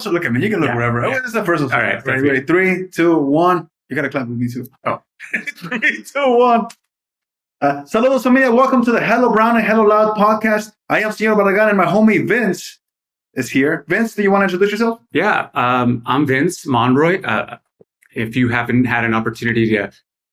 So look at me. You can look wherever. Yeah. Oh, this is the first one. All right. Ready? 3, 2, 1. You got to clap with me too. Oh. 3, 2, 1. Saludos familia. Welcome to the Hello Brown and Hello Loud podcast. I am Señor Barragan and my homie Vince is here. Vince, do you want to introduce yourself? Yeah. I'm Vince Monroy. If you haven't had an opportunity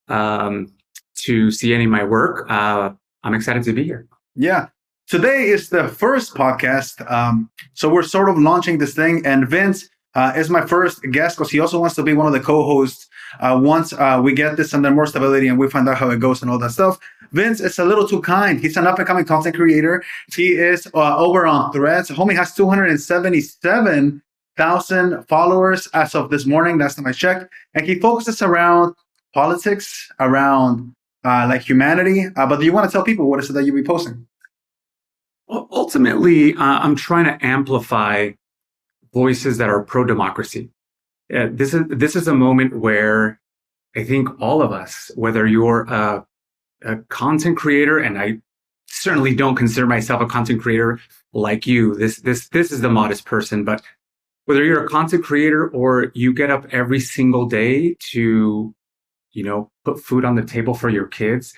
to see any of my work, I'm excited to be here. Yeah. Today is the first podcast. So we're sort of launching this thing, and Vince is my first guest because he also wants to be one of the co-hosts once we get this under more stability and we find out how it goes and all that stuff. Vince is a little too kind. He's an up-and-coming content creator. He is over on Threads. Homie has 277,000 followers as of this morning. Last time I checked. And he focuses around politics, around like humanity. But do you want to tell people what is it that you'll be posting? Well, ultimately, I'm trying to amplify voices that are pro-democracy. This is a moment where I think all of us, whether you're a content creator, and I certainly don't consider myself a content creator like you. This is the modest person, but whether you're a content creator or you get up every single day to, put food on the table for your kids,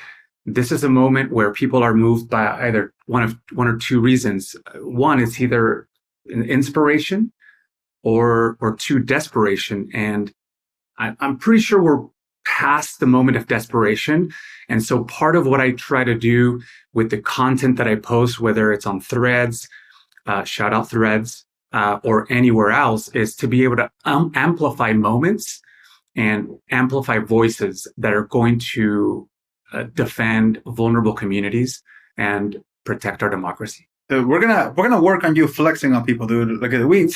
this is a moment where people are moved by either one or two reasons. One is either an inspiration or two, desperation. And I'm pretty sure we're past the moment of desperation. And so part of what I try to do with the content that I post, whether it's on Threads, shout out Threads, or anywhere else, is to be able to amplify moments and amplify voices that are going to defend vulnerable communities and protect our democracy. Dude, we're gonna work on you flexing on people, dude. Like we in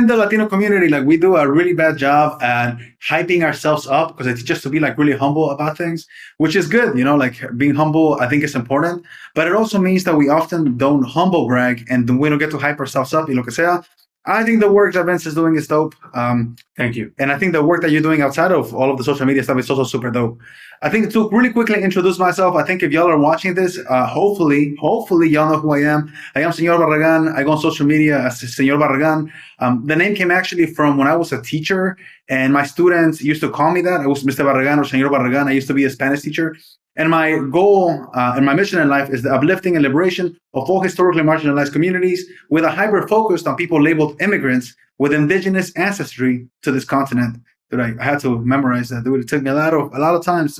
the Latino community, like we do a really bad job at hyping ourselves up because it's just to be like really humble about things, which is good. Like being humble, I think is important. But it also means that we often don't humble brag and we don't get to hype ourselves up. Y lo que sea. I think the work that Vince is doing is dope. Thank you. And I think the work that you're doing outside of all of the social media stuff is also super dope. I think to really quickly introduce myself, I think if y'all are watching this, hopefully y'all know who I am. I am Señor Barragan. I go on social media as Señor Barragan. The name came actually from when I was a teacher and my students used to call me that. I was Mr. Barragan or Señor Barragan. I used to be a Spanish teacher. And my goal and my mission in life is the uplifting and liberation of all historically marginalized communities with a hyper focus on people labeled immigrants with indigenous ancestry to this continent. Dude, I had to memorize that. Dude, it took me a lot of times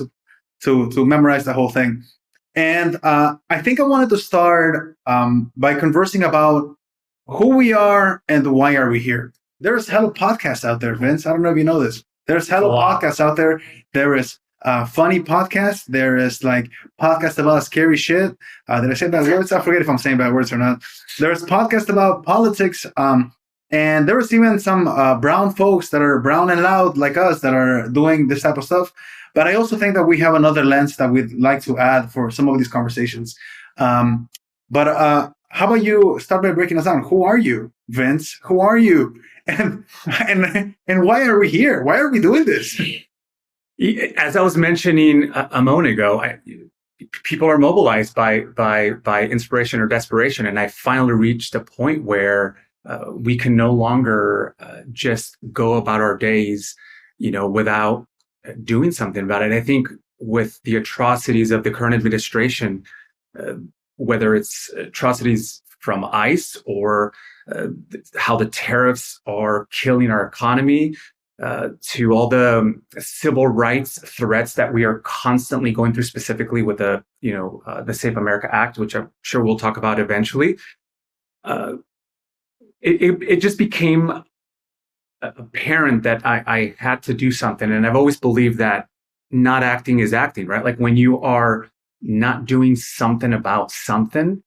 to memorize the whole thing. And I think I wanted to start by conversing about who we are and why are we here. There's hella podcasts out there, Vince. I don't know if you know this. There's hella podcasts out there. There is funny podcast. There is like podcast about scary shit. Did I say bad words? I forget if I'm saying bad words or not. There's podcast about politics. And there was even some brown folks that are brown and loud like us that are doing this type of stuff. But I also think that we have another lens that we'd like to add for some of these conversations. But how about you start by breaking us down? Who are you, Vince? Who are you? And why are we here? Why are we doing this? As I was mentioning a moment ago, people are mobilized by inspiration or desperation, and I finally reached a point where we can no longer just go about our days, without doing something about it. I think with the atrocities of the current administration, whether it's atrocities from ICE or how the tariffs are killing our economy, to all the civil rights threats that we are constantly going through, specifically with the Safe America Act, which I'm sure we'll talk about eventually. It just became apparent that I had to do something. And I've always believed that not acting is acting, right? Like when you are not doing something about something,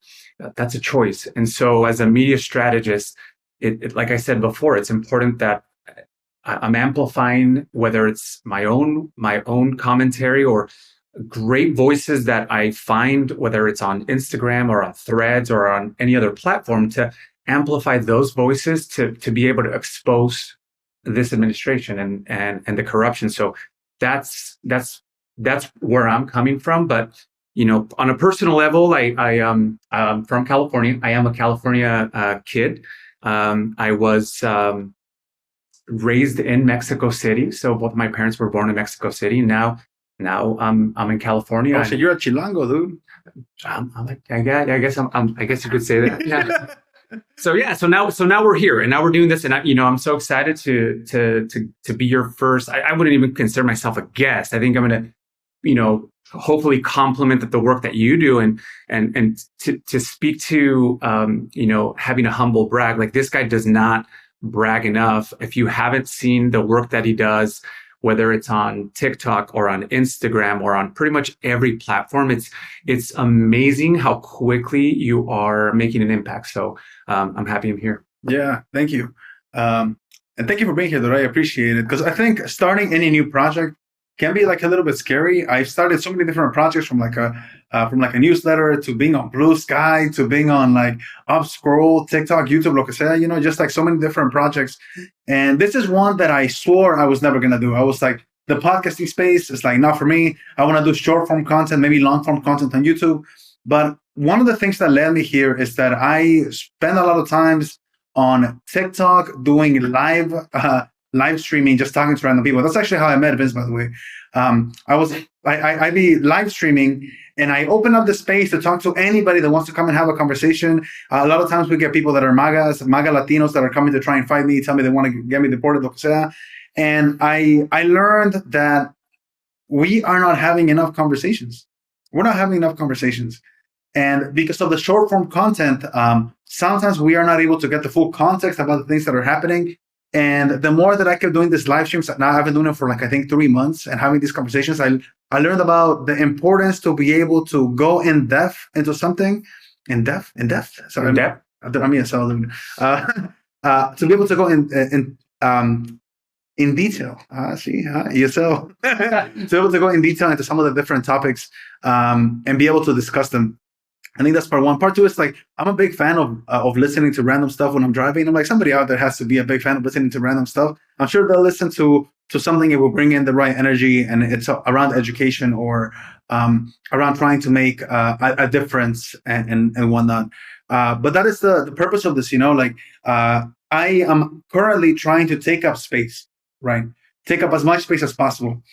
that's a choice. And so as a media strategist, it like I said before, it's important that I'm amplifying, whether it's my own commentary or great voices that I find, whether it's on Instagram or on Threads or on any other platform, to amplify those voices to be able to expose this administration and the corruption. So that's where I'm coming from. But on a personal level, I'm from California. I am a California kid. I was raised in Mexico City, so both my parents were born in Mexico City. Now I'm in California. Oh, so you're a Chilango, dude. I guess you could say that. Yeah. So now we're here, and now we're doing this, and I'm so excited to be your first. I wouldn't even consider myself a guest. I think I'm going to, hopefully complement the work that you do, and to speak to, having a humble brag. Like, this guy does not brag enough. If you haven't seen the work that he does, whether it's on TikTok or on Instagram or on pretty much every platform, it's amazing how quickly you are making an impact. So I'm happy I'm here. Yeah, thank you. And thank you for being here, dude. I appreciate it. Because I think starting any new project can be like a little bit scary. I've started so many different projects, from like a newsletter to being on Blue Sky to being on like Upscroll, TikTok, YouTube, lo que sea, just like so many different projects. And this is one that I swore I was never going to do. I was like, the podcasting space is like not for me. I want to do short form content, maybe long form content on YouTube. But one of the things that led me here is that I spend a lot of times on TikTok doing live streaming, just talking to random people. That's actually how I met Vince, by the way. I be live streaming, and I open up the space to talk to anybody that wants to come and have a conversation. A lot of times we get people that are MAGA Latinos that are coming to try and fight me, tell me they want to get me deported, lo que sea. And I learned that we are not having enough conversations. We're not having enough conversations. And because of the short form content, sometimes we are not able to get the full context about the things that are happening. And the more that I kept doing these live streams, now I've been doing it for like, I think 3 months, and having these conversations, I learned about the importance to be able to go in depth into something. In depth? Sorry, in depth? I mean, to be able to go in detail. ESL. To be able to go in detail into some of the different topics and be able to discuss them. I think that's part one. Part two is like, I'm a big fan of listening to random stuff when I'm driving. I'm like, somebody out there has to be a big fan of listening to random stuff. I'm sure they'll listen to something that will bring in the right energy, and it's around education or around trying to make a difference and whatnot. But that is the purpose of this, I am currently trying to take up space, right? Take up as much space as possible.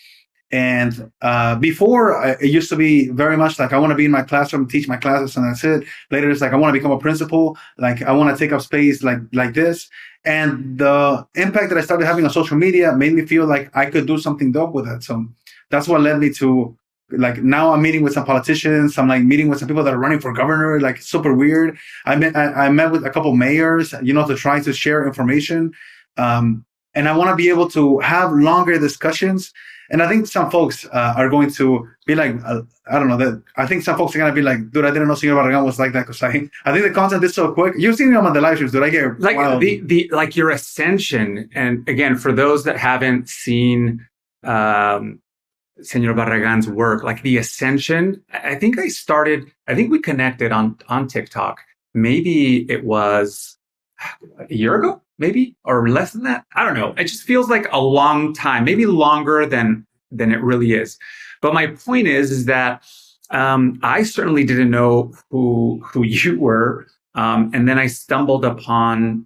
And before, it used to be very much like, I want to be in my classroom, teach my classes, and that's it. Later, it's like, I want to become a principal. Like, I want to take up space like this. And the impact that I started having on social media made me feel like I could do something dope with it. So that's what led me to, like, now I'm meeting with some politicians. I'm like meeting with some people that are running for governor, like super weird. I met with a couple mayors, to try to share information. And I want to be able to have longer discussions. And I think some folks are going to be like, I don't know, I think some folks are going to be like, dude, I didn't know Senor Barragan was like that, because I think the content is so quick. You've seen him on the live streams, dude. I get like wild. like your ascension. And again, for those that haven't seen Senor Barragan's work, like the ascension, I think we connected on TikTok. Maybe it was a year ago, maybe, or less than that. I don't know. It just feels like a long time, maybe longer than it really is. But my point is that I certainly didn't know who you were. And then I stumbled upon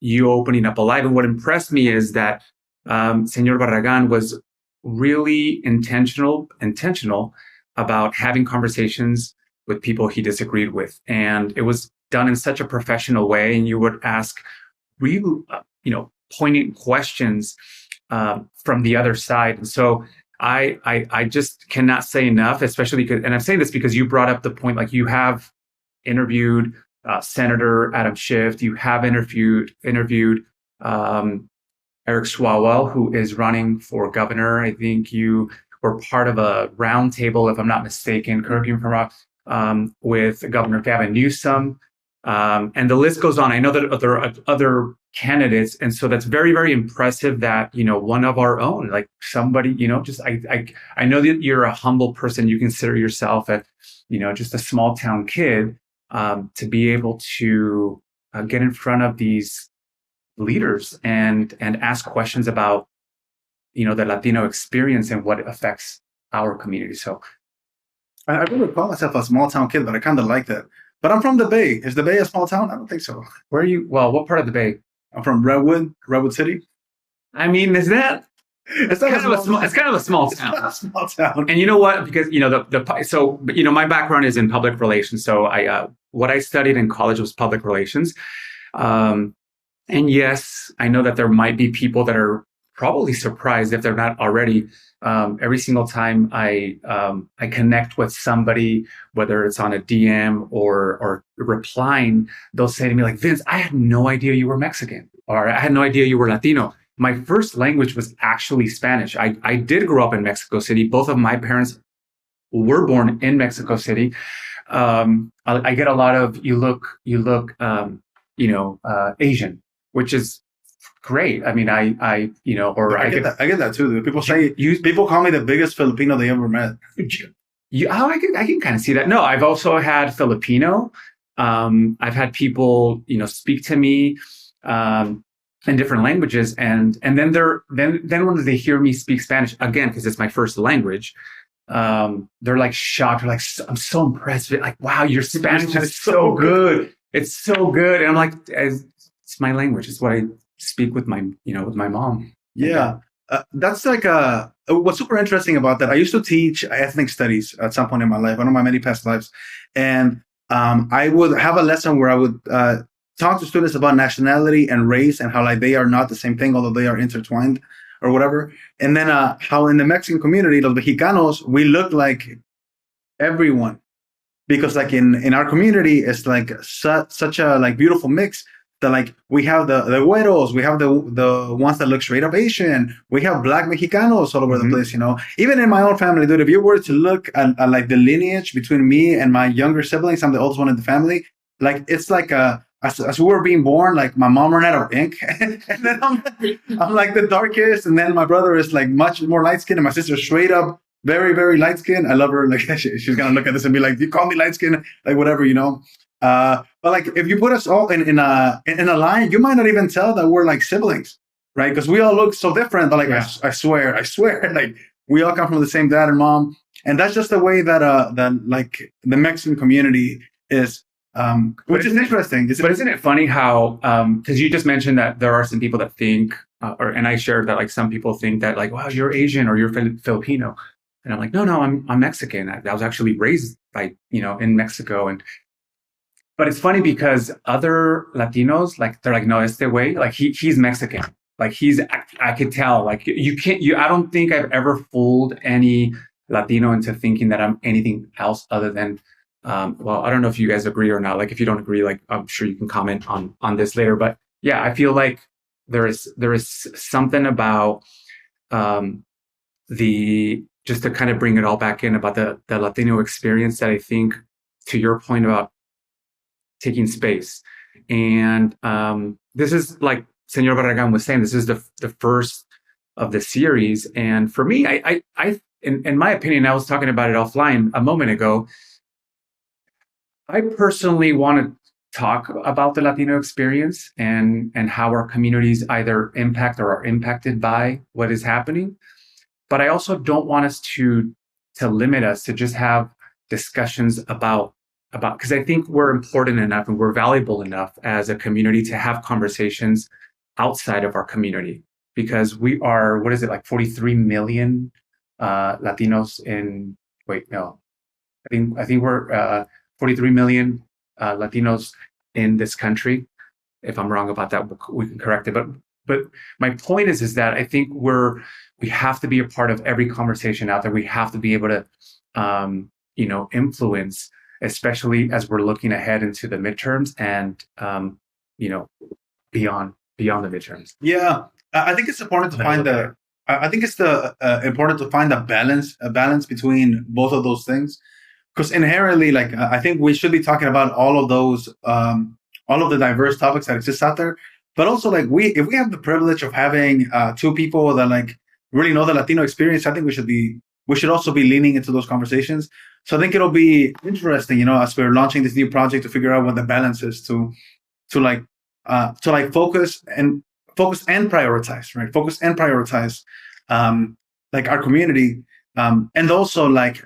you opening up a live. And what impressed me is that Senor Barragan was really intentional about having conversations with people he disagreed with. And it was done in such a professional way. And you would ask really, poignant questions from the other side. And so I just cannot say enough, especially because, and I'm saying this because you brought up the point, like, you have interviewed Senator Adam Schiff, you have interviewed Eric Swalwell, who is running for governor. I think you were part of a roundtable, if I'm not mistaken, correct me if I'm wrong, with Governor Newsom. And the list goes on. I know that there are other candidates. And so that's very, very impressive that, one of our own, like somebody, I know that you're a humble person. You consider yourself just a small town kid, to be able to get in front of these leaders and ask questions about, the Latino experience and what affects our community. So I wouldn't call myself a small town kid, but I kind of like that. But I'm from the Bay. Is the Bay a small town? I don't think so. Where are you? Well, what part of the Bay? I'm from Redwood City. I mean, is that? It's not Kind of a small. It's kind of a small It's not town. a small town. And you know what? Because my background is in public relations. So what I studied in college was public relations. And yes, I know that there might be people that are probably surprised if they're not already. Every single time I connect with somebody, whether it's on a DM or replying, they'll say to me like, Vince, I had no idea you were Mexican, or I had no idea you were Latino. My first language was actually Spanish. I did grow up in Mexico City. Both of my parents were born in Mexico City. I get a lot of you look Asian, which is great. I mean, I get that too. People call me the biggest Filipino they ever met. I can kind of see that. No, I've also had Filipino. I've had people, speak to me in different languages, and then when they hear me speak Spanish again, because it's my first language, they're like shocked. They're like, I'm so impressed. Like, wow, your Spanish is so good. It's so good. And I'm like, it's my language. It's what I speak with my mom. Yeah. That's like what's super interesting about that. I used to teach ethnic studies at some point in my life, one of my many past lives. And I would have a lesson where I would talk to students about nationality and race and how like they are not the same thing, although they are intertwined or whatever. And then how in the Mexican community, los Mexicanos, we look like everyone. Because like in our community, it's like such a like beautiful mix that like we have the güeros, we have the ones that look straight up Asian, we have black Mexicanos all over the place, Even in my own family, dude, if you were to look at like the lineage between me and my younger siblings, I'm the oldest one in the family. Like it's like as we were being born, like my mom ran out of ink, and then I'm like the darkest, and then my brother is like much more light skinned, and my sister's straight up very, very light skinned. I love her. Like she's gonna look at this and be like, "You call me light skinned?" Like whatever, But like if you put us all in a line, you might not even tell that we're like siblings, right? Because we all look so different. But like I swear, like we all come from the same dad and mom, and that's just the way that like the Mexican community is. Which is interesting. But isn't it funny how, because you just mentioned that there are some people that think, and I shared that like some people think that like, wow, you're Asian or you're Filipino. And I'm like, no, I'm Mexican. I was actually raised in Mexico. But it's funny because other Latinos, like they're like, no, it's the way, like he's Mexican. Like I could tell, like I don't think I've ever fooled any Latino into thinking that I'm anything else other than, well, I don't know if you guys agree or not. Like, if you don't agree, like, I'm sure you can comment on this later. But yeah, I feel like there is something about just to kind of bring it all back in about the Latino experience that I think, to your point about taking space. And this is like Senor Barragan was saying, this is the first of the series. And for me, I in my opinion, I was talking about it offline a moment ago, I personally want to talk about the Latino experience and how our communities either impact or are impacted by what is happening. But I also don't want us to limit us to just have discussions about because I think we're important enough and we're valuable enough as a community to have conversations outside of our community, because we are, what is it, like 43 million Latinos in, wait, no, I think we're 43 million Latinos in this country. If I'm wrong about that, we can correct it. But my point is that I think we have to be a part of every conversation out there. We have to be able to, influence, especially as we're looking ahead into the midterms and, beyond the midterms. Yeah, I think it's important to find important to find a balance between both of those things. Because inherently, like, I think we should be talking about all of those, all of the diverse topics that exist out there. But also, like, if we have the privilege of having two people that like really know the Latino experience, I think we should also be leaning into those conversations. So I think it'll be interesting, as we're launching this new project, to figure out what the balance is to focus and prioritize, right? Focus and prioritize, like our community, and also like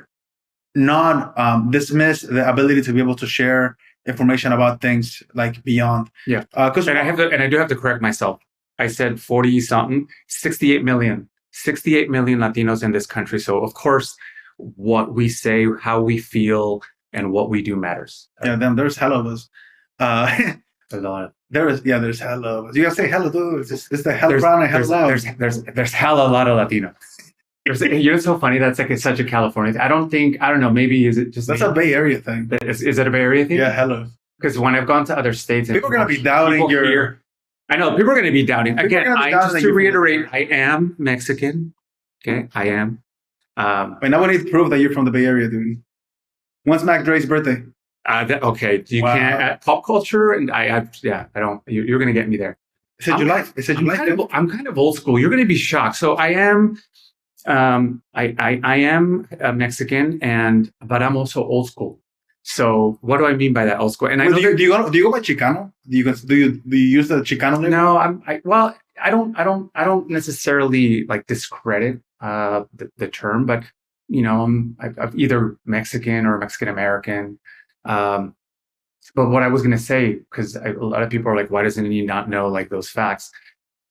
not dismiss the ability to be able to share information about things like beyond. Yeah. Because And I do have to correct myself. I said 40 something, 68 million Latinos in this country. So of course, what we say, how we feel, and what we do matters. yeah, then there's hella of us. A lot. There's hella of us. You gotta say hella, dude. It's the hella brown and hella loud. There's hella a lot of Latinos. It's so funny. That's like it's such a California. I don't know. Maybe is it just That's a Bay Area thing. Is it a Bay Area thing? Yeah, hella. Because when I've gone to other states, and people are gonna be doubting your. I know people are going to be doubting. Again, just to reiterate, I am Mexican. Okay, I am. Wait, now we need to prove that you're from the Bay Area, dude. When's Mac Dre's birthday? Okay, you can't pop culture, and I don't. You're going to get me there. It said July. I'm kind of old school. You're going to be shocked. So I am. I am Mexican, but I'm also old school. So what do I mean by that old school? And I know do you go by Chicano? Do you use the Chicano label? No, I don't necessarily like discredit the term, but I'm either Mexican or Mexican American. But what I was going to say, because a lot of people are like, why doesn't he not know like those facts?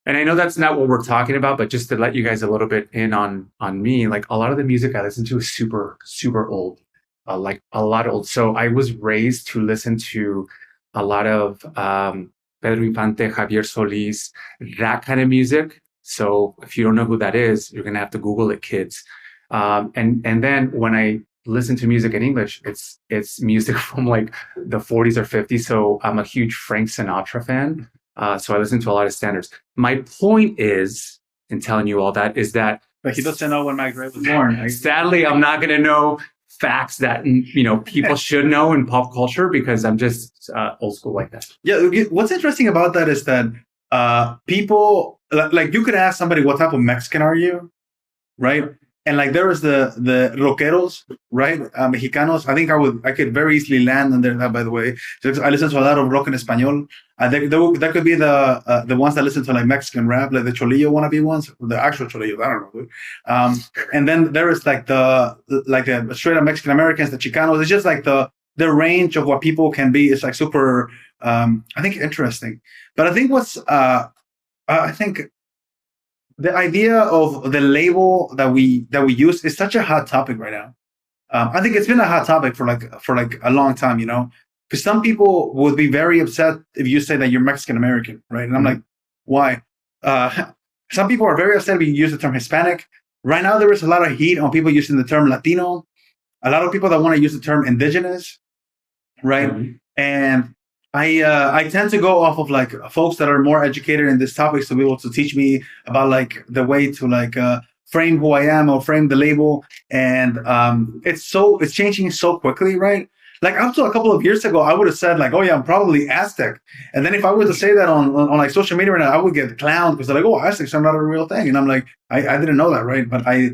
And I know that's not what we're talking about, but just to let you guys a little bit in on me, like a lot of the music I listen to is super, super old. Like a lot of old. So I was raised to listen to a lot of Pedro Infante, Javier Solis, that kind of music. So if you don't know who that is, you're going to have to Google it, kids. And then when I listen to music in English, it's music from like the 40s or 50s. So I'm a huge Frank Sinatra fan. So I listen to a lot of standards. My point is, in telling you all that, is that... But he doesn't know when Mac Dre was born. Sadly, I'm not going to know facts that people should know in pop culture because I'm just old school like that. Yeah, what's interesting about that is that people like you could ask somebody what type of Mexican are you, right? And like there was the rockeros, right? Mexicanos. I think I could very easily land under that. By the way, I listen to a lot of rock en español. That could be the ones that listen to like Mexican rap, like the Cholillo wannabe ones, the actual Cholillo. I don't know. And then there is like the straight up Mexican Americans, the Chicanos. It's just like the range of what people can be is like super. I think interesting. But I think I think the idea of the label that we use is such a hot topic right now. I think it's been a hot topic for like a long time, because some people would be very upset if you say that you're Mexican American, right? And I'm like, why? Some people are very upset if you use the term Hispanic. Right now, there is a lot of heat on people using the term Latino. A lot of people that want to use the term indigenous, right? Mm-hmm. And I tend to go off of like folks that are more educated in this topic to be able to teach me about like the way to like frame who I am or frame the label. And it's changing so quickly, right? Like up to a couple of years ago, I would have said like, oh yeah, I'm probably Aztec. And then if I were to say that on like social media right now, I would get clowned because they're like, oh, Aztecs are not a real thing. And I'm like, I didn't know that, right? But I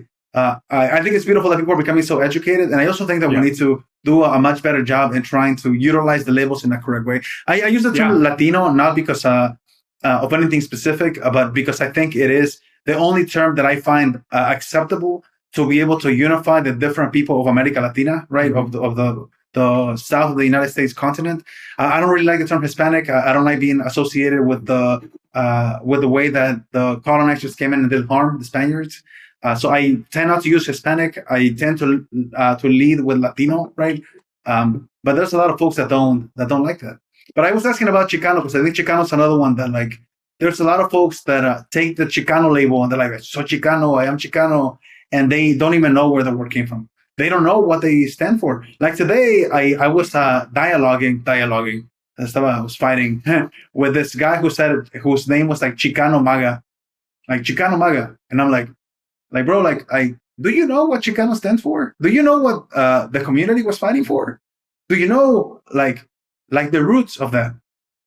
think it's beautiful that people are becoming so educated. And I also think that we need to do a much better job in trying to utilize the labels in a correct way. I use the term Latino not because of anything specific, but because I think it is the only term that I find acceptable to be able to unify the different people of America Latina, right? Mm-hmm. of the south of the United States continent. I don't really like the term Hispanic. I don't like being associated with the way that the colonizers came in and did harm the Spaniards. So I tend not to use Hispanic. I tend to lead with Latino, right? But there's a lot of folks that don't like that. But I was asking about Chicano because I think Chicano is another one that like there's a lot of folks that take the Chicano label and they're like, so Chicano, I am Chicano, and they don't even know where the word came from. They don't know what they stand for. Like today, I was dialoguing. I was fighting with this guy whose name was like Chicano Maga, and I'm like, bro, do you know what Chicano stands for? Do you know what the community was fighting for? Do you know like the roots of that?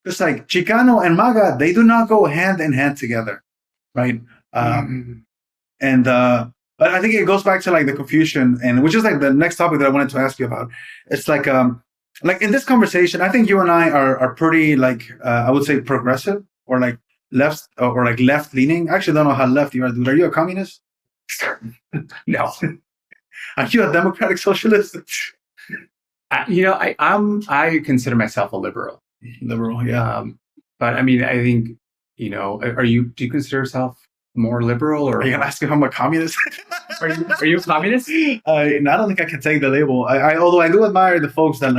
It's like Chicano and MAGA, they do not go hand in hand together, right? But I think it goes back to like the confusion, and which is like the next topic that I wanted to ask you about. It's like in this conversation, I think you and I are pretty like I would say progressive or like left or like left leaning. I actually don't know how left you are, dude. Are you a communist? No. Are you a democratic socialist? I consider myself a liberal. Liberal, yeah. But I mean, I think, do you consider yourself more liberal, or Are you gonna ask if I'm a communist? are you a communist? I don't think I can take the label. Although I do admire the folks that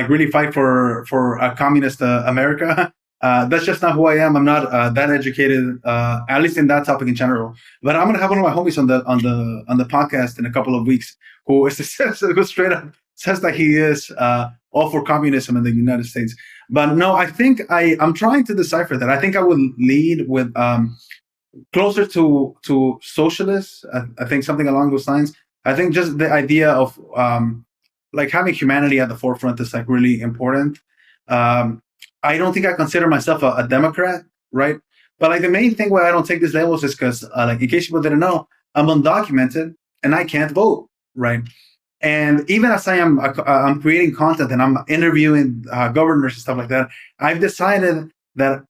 really fight for a communist America. That's just not who I am. I'm not that educated, at least in that topic in general. But I'm gonna have one of my homies on the podcast in a couple of weeks who straight up says that he is all for communism in the United States. But no, I think I'm trying to decipher that. I think I would lead with closer to socialists. I think something along those lines. I think just the idea of having humanity at the forefront is like really important. I don't think I consider myself a Democrat, right? But like the main thing why I don't take these labels is because, in case people didn't know, I'm undocumented and I can't vote, right? And even as I'm creating content and I'm interviewing governors and stuff like that, I've decided that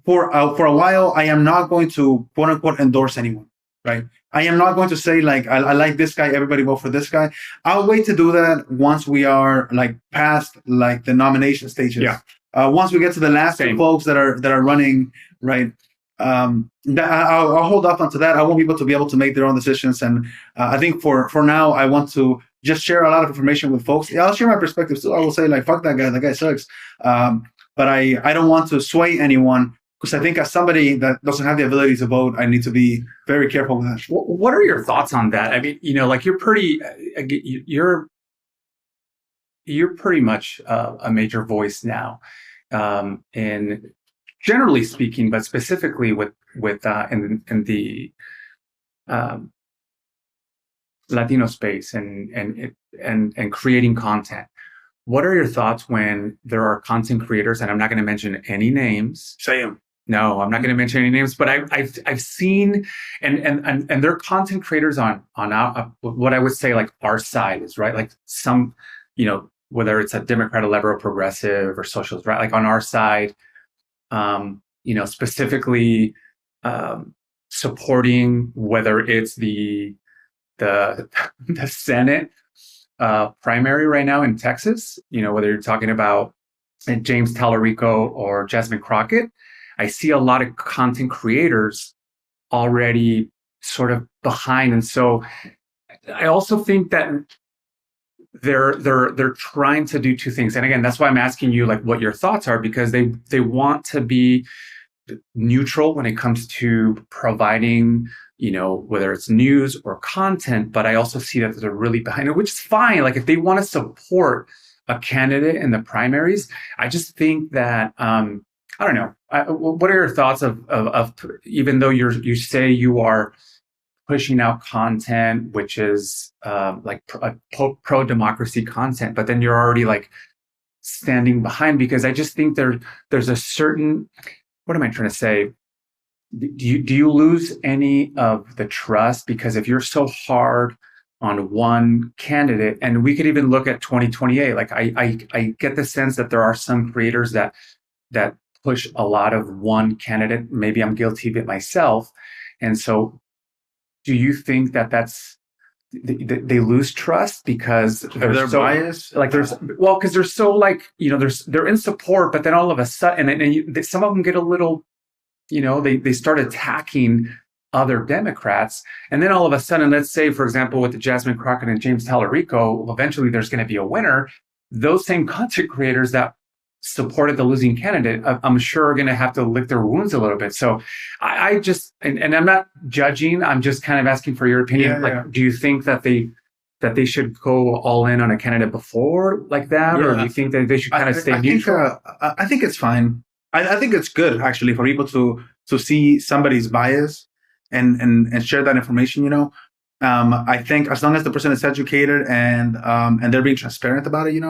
for a while I am not going to quote unquote endorse anyone, right? I am not going to say I like this guy, everybody vote for this guy. I'll wait to do that once we are past the nomination stages. Yeah. Once we get to the last two folks that are running, right? I'll hold off onto that. I want people to be able to make their own decisions, and I think for now, I want to just share a lot of information with folks. Yeah, I'll share my perspectives too. I will say fuck that guy. That guy sucks. But I don't want to sway anyone, because I think as somebody that doesn't have the ability to vote, I need to be very careful with that. What are your thoughts on that? I mean, you're pretty, you're pretty much a major voice now, in generally speaking, but specifically with in the Latino space and creating content. What are your thoughts when there are content creators, and I'm not going to mention any names. Say them. No, I'm not going to mention any names, but I've seen and they're content creators on our, what I would say our side is, right? Some, whether it's a Democrat, a liberal, progressive, or socialist, right? On our side, specifically supporting whether it's the Senate primary right now in Texas, whether you're talking about James Tallarico or Jasmine Crockett. I see a lot of content creators already sort of behind. And so I also think that they're trying to do two things. And again, that's why I'm asking you what your thoughts are, because they want to be neutral when it comes to providing, whether it's news or content, but I also see that they're really behind it, which is fine. If they want to support a candidate in the primaries, I just think that, I don't know. What are your thoughts of even though you say you are pushing out content, which is pro-democracy content, but then you're already standing behind, because I just think there's a certain, what am I trying to say? Do you lose any of the trust? Because if you're so hard on one candidate, and we could even look at 2028, I get the sense that there are some creators that push a lot of one candidate. Maybe I'm guilty of it myself. And so do you think that's they lose trust because they're so biased? Because they're so they're in support, but then all of a sudden, and some of them get a little, they start attacking other Democrats. And then all of a sudden, let's say, for example, with the Jasmine Crockett and James Tallarico, eventually there's going to be a winner. Those same content creators that supported the losing candidate, I'm sure are going to have to lick their wounds a little bit. So I just, and I'm not judging, I'm just kind of asking for your opinion. Yeah. Do you think that they should go all in on a candidate before that? Yeah. Or do you think that they should kind of stay neutral? I think it's fine. I think it's good actually for people to see somebody's bias and share that information, I think as long as the person is educated and they're being transparent about it,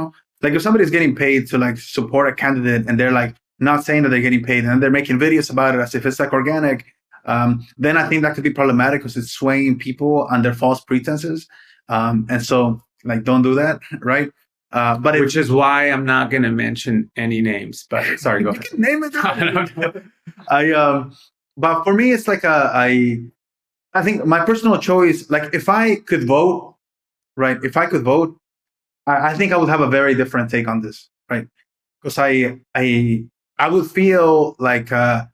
if somebody's getting paid to support a candidate and they're not saying that they're getting paid and they're making videos about it as if it's organic, then I think that could be problematic because it's swaying people under false pretenses. And so don't do that, right? But which is why I'm not going to mention any names. But sorry, go ahead. You can name it. But for me, it's I think my personal choice. If I could vote, right? If I could vote, I think I would have a very different take on this, right? Because I would feel like that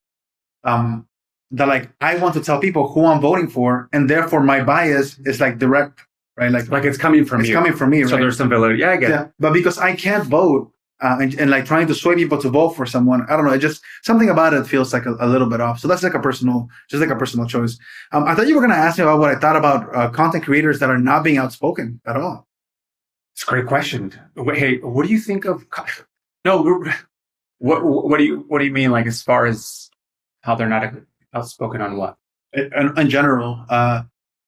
like I want to tell people who I'm voting for, and therefore my bias is like direct, right? Like it's coming from it's you. coming from me, right? So there's some validity. Yeah, I get it. But because I can't vote and like trying to sway people to vote for someone, I don't know. It just something about it feels like a little bit off. So that's like a personal choice. I thought you were going to ask me about what I thought about content creators that are not being outspoken at all. It's a great question. Hey, what do you think of? No, what do you mean? Like as far as how they're not outspoken on what? In general,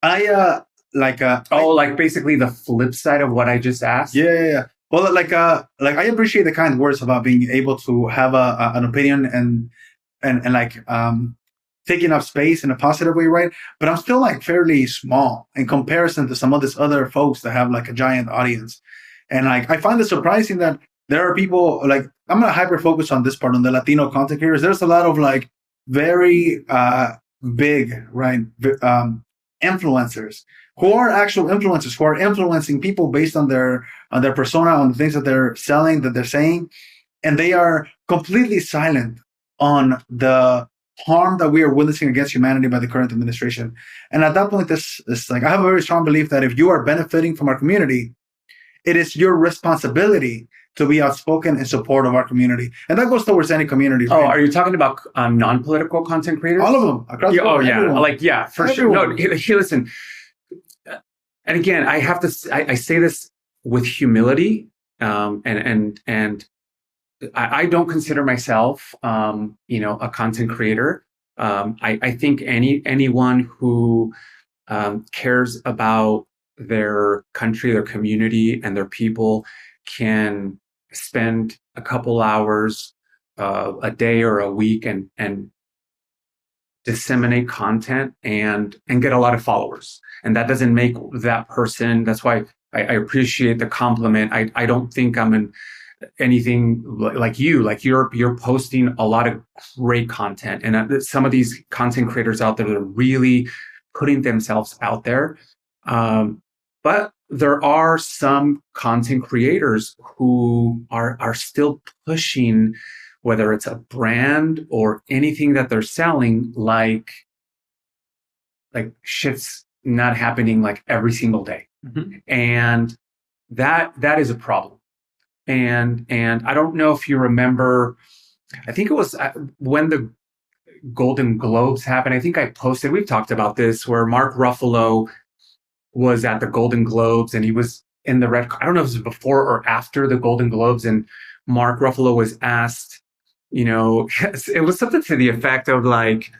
like basically the flip side of what I just asked. Yeah. Well, like I appreciate the kind words about being able to have an opinion and like taking up space in a positive way, right? But I'm still like fairly small in comparison to some of these other folks that have like a giant audience, and like I find it surprising that there are people like I'm gonna hyper focus on this part on the Latino content creators. There's a lot of like very big, right, influencers who are actual influencers who are influencing people based on their persona, on the things that they're selling, that they're saying, and they are completely silent on the harm that we are witnessing against humanity by the current administration. And at that point, this is like I have a very strong belief that if you are benefiting from our community, it is your responsibility to be outspoken in support of our community, and that goes towards any community. Oh, are you talking about non-political content creators? All of them across the board. For sure. No, hey, listen. And again, I have to. I say this with humility, and I don't consider myself, a content creator. I think anyone who cares about their country, their community, and their people can spend a couple hours a day or a week and disseminate content and get a lot of followers. And that doesn't make that person. That's why I appreciate the compliment. I don't think I'm anything like you. Like you're posting a lot of great content, and some of these content creators out there that are really putting themselves out there. But there are some content creators who are still pushing, whether it's a brand or anything that they're selling, like shit's not happening like every single day. Mm-hmm. And that is a problem. And I don't know if you remember, I think it was when the Golden Globes happened. I think I posted, we've talked about this, where Mark Ruffalo was at the Golden Globes and he was in the red. I don't know if it was before or after the Golden Globes. And Mark Ruffalo was asked, it was something to the effect of like,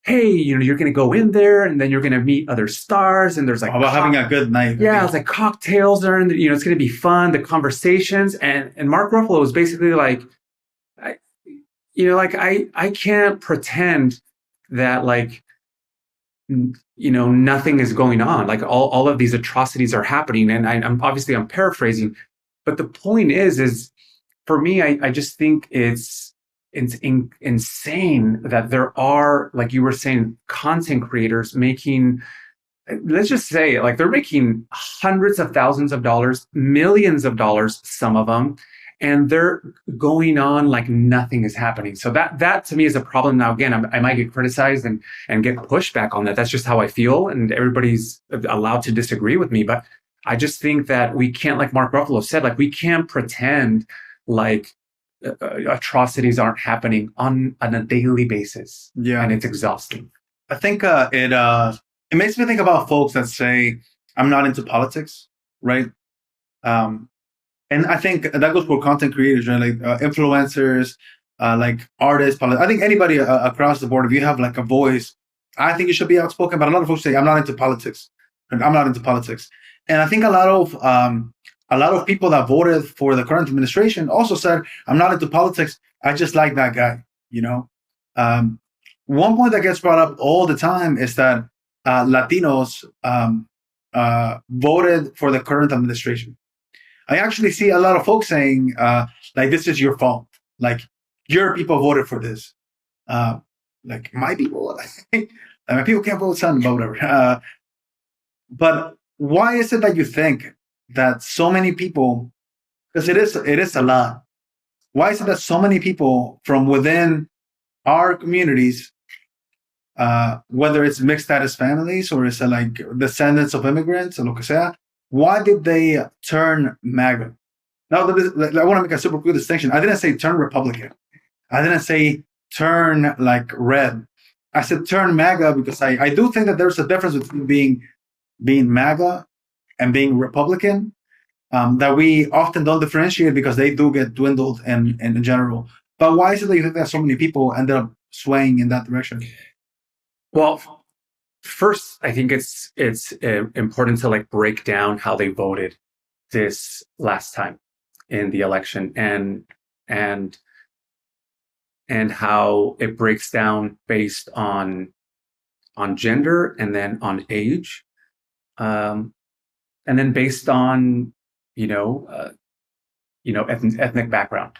hey, you're going to go in there and then you're going to meet other stars. And there's like about having a good night. Yeah. It's like cocktails there and, it's going to be fun, the conversations. And Mark Ruffalo was basically like, I can't pretend that like, nothing is going on. Like all of these atrocities are happening. And I'm paraphrasing, but the point is for me, I just think it's insane that there are, like you were saying, content creators making, let's just say, like they're making hundreds of thousands of dollars, millions of dollars, some of them, and they're going on like nothing is happening. So that to me is a problem. Now, again, I might get criticized and get pushback on that. That's just how I feel, and everybody's allowed to disagree with me. But I just think that we can't, like Mark Ruffalo said, like we can't pretend like atrocities aren't happening on a daily basis. Yeah, and it's exhausting. I think it makes me think about folks that say I'm not into politics, right? And I think that goes for content creators, right? Like influencers, like artists. I think anybody across the board, if you have like a voice, I think you should be outspoken. But a lot of folks say I'm not into politics. I'm not into politics, and I think a lot of people that voted for the current administration also said, I'm not into politics. I just like that guy, One point that gets brought up all the time is that Latinos voted for the current administration. I actually see a lot of folks saying, like, this is your fault. Like, your people voted for this. Like, my people, my people can't vote, son, but whatever. But why is it that you think that so many people, because it is a lot. Why is it that so many people from within our communities, whether it's mixed status families or it's like descendants of immigrants or lo que sea, why did they turn MAGA? Now, I want to make a super quick distinction. I didn't say turn Republican. I didn't say turn like red. I said turn MAGA because I do think that there's a difference between being MAGA and being Republican, that we often don't differentiate because they do get dwindled in general. But why is it that you think that so many people ended up swaying in that direction? Well, first, I think it's important to like break down how they voted this last time in the election, and how it breaks down based on gender, and then on age, and then based on ethnic background.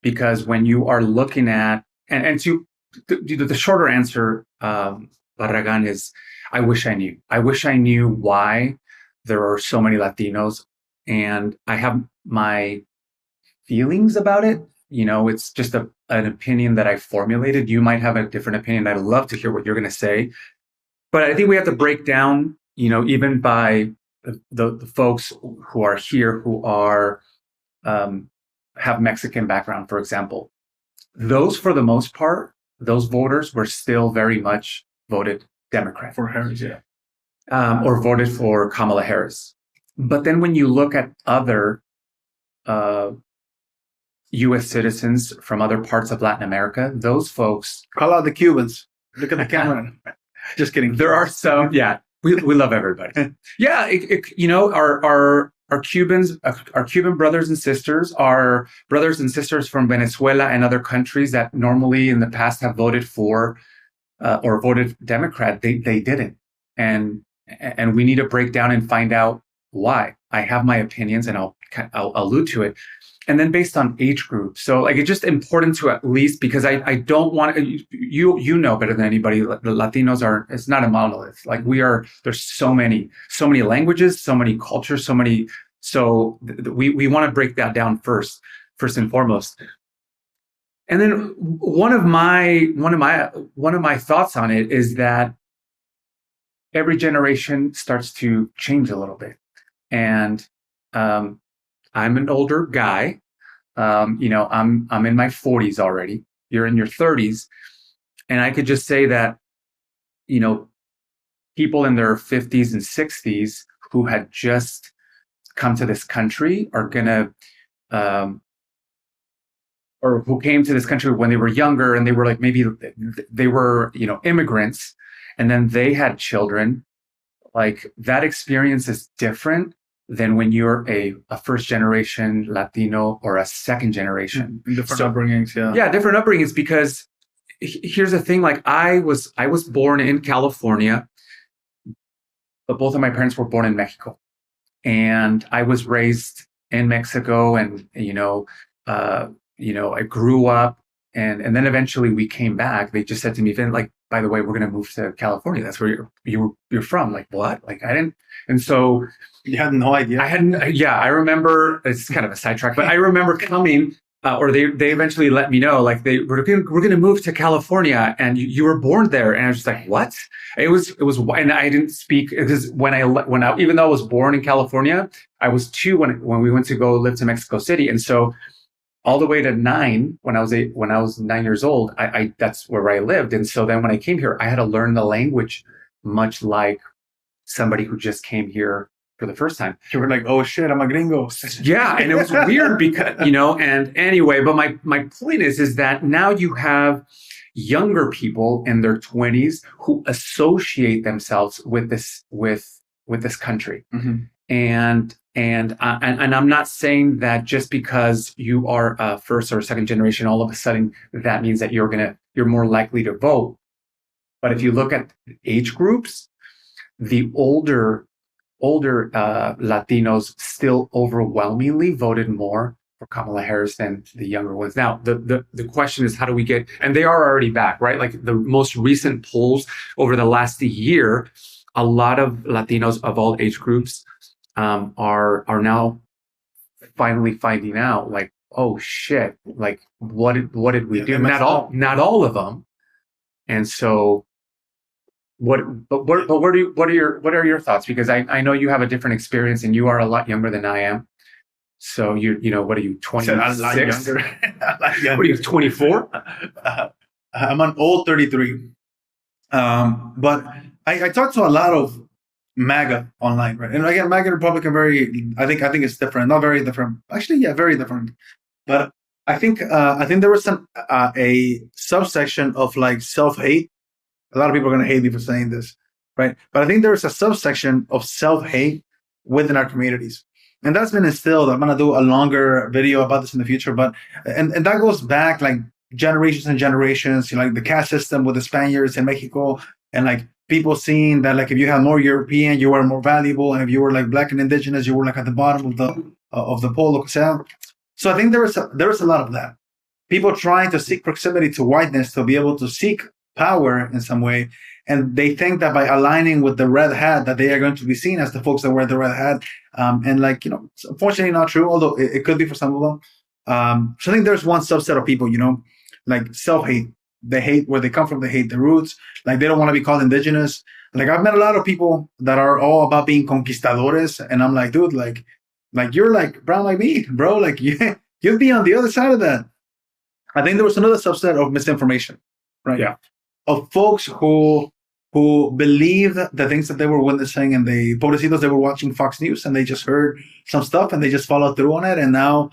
Because when you are looking at the shorter answer, Barragan, is I wish I knew. I wish I knew why there are so many Latinos, and I have my feelings about it. It's just an opinion that I formulated. You might have a different opinion. I'd love to hear what you're going to say. But I think we have to break down, even by the folks who are here who are have Mexican background, for example. Those, for the most part, those voters were still very much voted Democrat. For Harris, yeah. Or voted for Kamala Harris. But then when you look at other U.S. citizens from other parts of Latin America, those folks... Call out the Cubans. Look at the camera. Just kidding. There are some, yeah. We love everybody. Yeah, our Cubans, our Cuban brothers and sisters, our brothers and sisters from Venezuela and other countries that normally in the past have voted for or voted Democrat, they didn't. And we need to break down and find out why. I have my opinions, and I'll allude to it. And then based on age group. So like, it's just important to at least, because I don't want, you know better than anybody, the Latinos are, it's not a monolith. Like there's so many languages, so many cultures, so we want to break that down first and foremost. And then one of my thoughts on it is that every generation starts to change a little bit. And I'm an older guy. I'm in my 40s already. You're in your 30s. And I could just say that, people in their 50s and 60s who had just come to this country are going to, or who came to this country when they were younger, and they were like, maybe they were, immigrants, and then they had children. Like, that experience is different than when you're a first generation Latino or a second generation. Different upbringings, yeah. Yeah, different upbringings, because here's the thing, like I was born in California, but both of my parents were born in Mexico. And I was raised in Mexico, and I grew up, and then eventually we came back. They just said to me, Vin, like, by the way, we're going to move to California. That's where you're from. Like, what? Like, I didn't. And so you had no idea. I remember, it's kind of a sidetrack, but I remember coming, or they eventually let me know, like, we're going to move to California, and you were born there. And I was just like, what? It was, and I didn't speak, because when I, even though I was born in California, I was 2 when we went to go live to Mexico City. And so all the way to 9, when I was 9 years old, I that's where I lived. And so then when I came here, I had to learn the language, much like somebody who just came here for the first time. You were like, oh shit, I'm a gringo. Yeah, and it was weird because, and anyway, but my point is that now you have younger people in their 20s who associate themselves with this country. Mm-hmm. And I'm not saying that just because you are a first or second generation, all of a sudden that means that you're more likely to vote. But if you look at age groups, the older Latinos still overwhelmingly voted more for Kamala Harris than the younger ones. Now, the question is, how do we get, and they are already back, right? Like the most recent polls over the last year, a lot of Latinos of all age groups are now finally finding out, like, oh shit, like what did we do? Not all of them. And so what are your thoughts? Because I know you have a different experience and you are a lot younger than I am. So what are you, 26? A lot younger. What are you, 24? I'm an old 33. But I talked to a lot of MAGA online, right? And again, MAGA and Republican I think it's different. Not very different. Actually, yeah, very different. But I think there was a subsection of like self-hate. A lot of people are going to hate me for saying this, right? But I think there is a subsection of self-hate within our communities. And that's been instilled. I'm going to do a longer video about this in the future, but and that goes back like generations and generations, like the caste system with the Spaniards in Mexico, and like people seeing that like if you had more European, you were more valuable, and if you were like Black and indigenous, you were like at the bottom of the pole. So I think there was a lot of that. People trying to seek proximity to whiteness to be able to seek power in some way. And they think that by aligning with the red hat, that they are going to be seen as the folks that wear the red hat. And like, it's unfortunately not true, although it could be for some of them. So I think there's one subset of people, like self-hate. They hate where they come from. They hate the roots. Like they don't want to be called indigenous. Like I've met a lot of people that are all about being conquistadores. And I'm like, dude, like you're like brown like me, bro. Like you'd be on the other side of that. I think there was another subset of misinformation, right? Yeah. Of folks who believed the things that they were witnessing, and pobrecitos, they were watching Fox News and they just heard some stuff and they just followed through on it. And now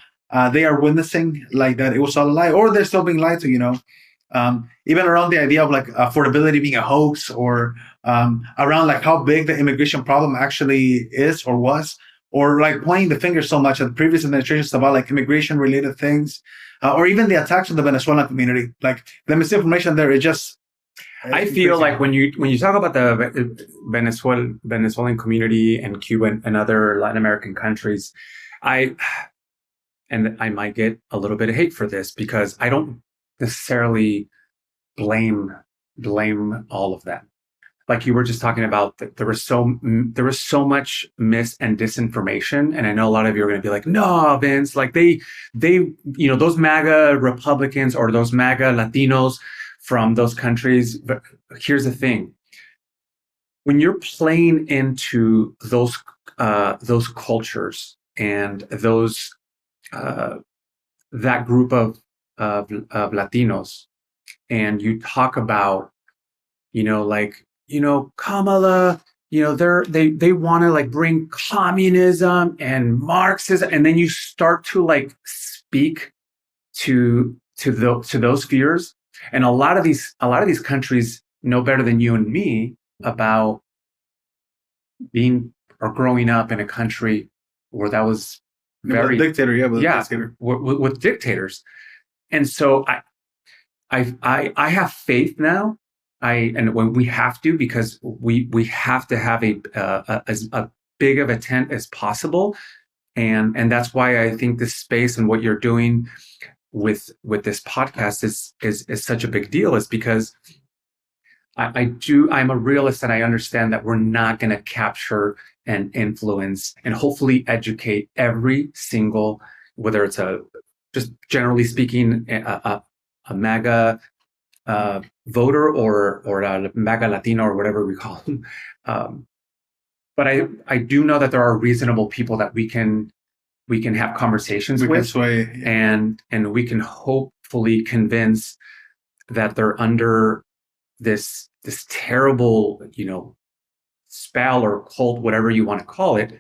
they are witnessing like that it was all a lie, or they're still being lied to, even around the idea of like affordability being a hoax, or around like how big the immigration problem actually is or was, or like pointing the finger so much at the previous administrations about like immigration related things, or even the attacks on the Venezuelan community. Like the misinformation there, I feel like when you talk about the Venezuelan community and Cuba and other Latin American countries, I might get a little bit of hate for this because I don't necessarily blame all of that. Like you were just talking about, that there was so much mis and disinformation, and I know a lot of you are going to be like, no, Vince, like they those MAGA Republicans or those MAGA Latinos from those countries. But here's the thing: when you're playing into those cultures and those that group of Latinos, and you talk about, Kamala, they want to like bring communism and Marxism, and then you start to like speak to those fears. And a lot of these countries know better than you and me about being or growing up in a country where that was very dictator, with dictators. And so I have faith now. And when we have to, because we have to have as big of a tent as possible, and that's why I think this space and what you're doing with this podcast is such a big deal, is because I'm a realist, and I understand that we're not going to capture and influence and hopefully educate every single, whether it's just generally speaking, a MAGA voter or a MAGA Latino or whatever we call them. But I do know that there are reasonable people that we can have conversations with, and we can hopefully convince that they're under this terrible, spell or cult, whatever you want to call it.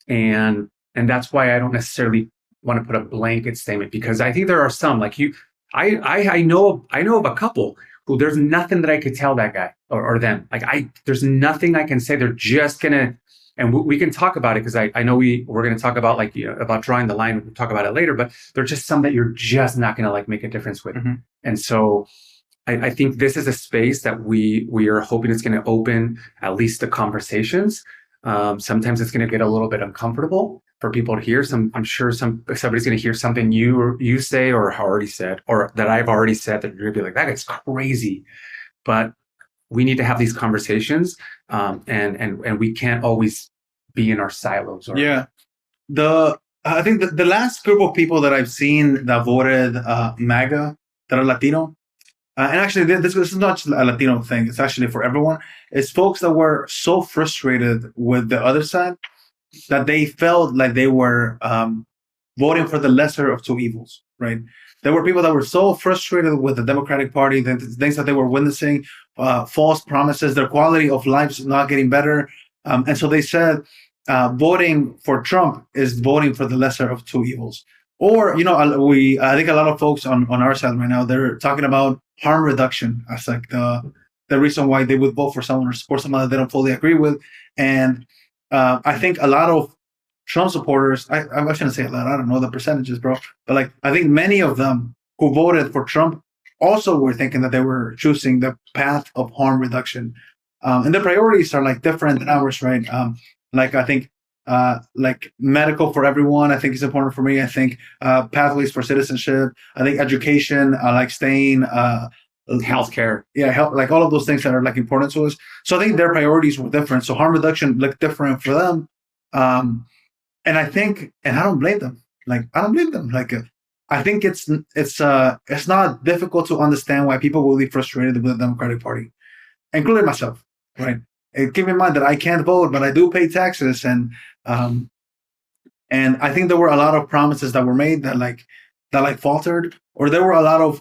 And that's why I don't necessarily want to put a blanket statement, because I think there are some, like you, I know of a couple who there's nothing that I could tell that guy or them. Like there's nothing I can say. They're just gonna, and we can talk about it, because I know we're going to talk about about drawing the line. We'll talk about it later, but there's just some that you're just not going to like make a difference with. Mm-hmm. And so I think this is a space that we are hoping it's going to open at least the conversations. Sometimes it's going to get a little bit uncomfortable for people to hear. I'm sure somebody's going to hear something you say or already said, or that I've already said, that you're going to be like, that guy's crazy. But we need to have these conversations, and we can't always be in our silos. Or, Yeah. I think the last group of people that I've seen that voted MAGA that are Latino, and actually this is not just a Latino thing, it's actually for everyone, is folks that were so frustrated with the other side that they felt like they were voting for the lesser of two evils, right? There were people that were so frustrated with the Democratic Party, the things that they were witnessing, false promises, their quality of life not getting better. And so they said, voting for Trump is voting for the lesser of two evils. Or, I think a lot of folks on our side right now, they're talking about harm reduction as like the reason why they would vote for someone or support someone that they don't fully agree with. And I think a lot of Trump supporters, I shouldn't say a lot, I don't know the percentages, bro, but like I think many of them who voted for Trump also were thinking that they were choosing the path of harm reduction. And the priorities are like different than ours, right? Like I think like medical for everyone, I think is important for me. I think pathways for citizenship. I think education, like staying healthcare. Yeah, help, like all of those things that are like important to us. So I think their priorities were different. So harm reduction looked different for them. And I think, and I don't blame them. Like I don't blame them. Like I think it's not difficult to understand why people will be frustrated with the Democratic Party, including myself, right? And keep in mind that I can't vote, but I do pay taxes, and I think there were a lot of promises that were made that faltered, or there were a lot of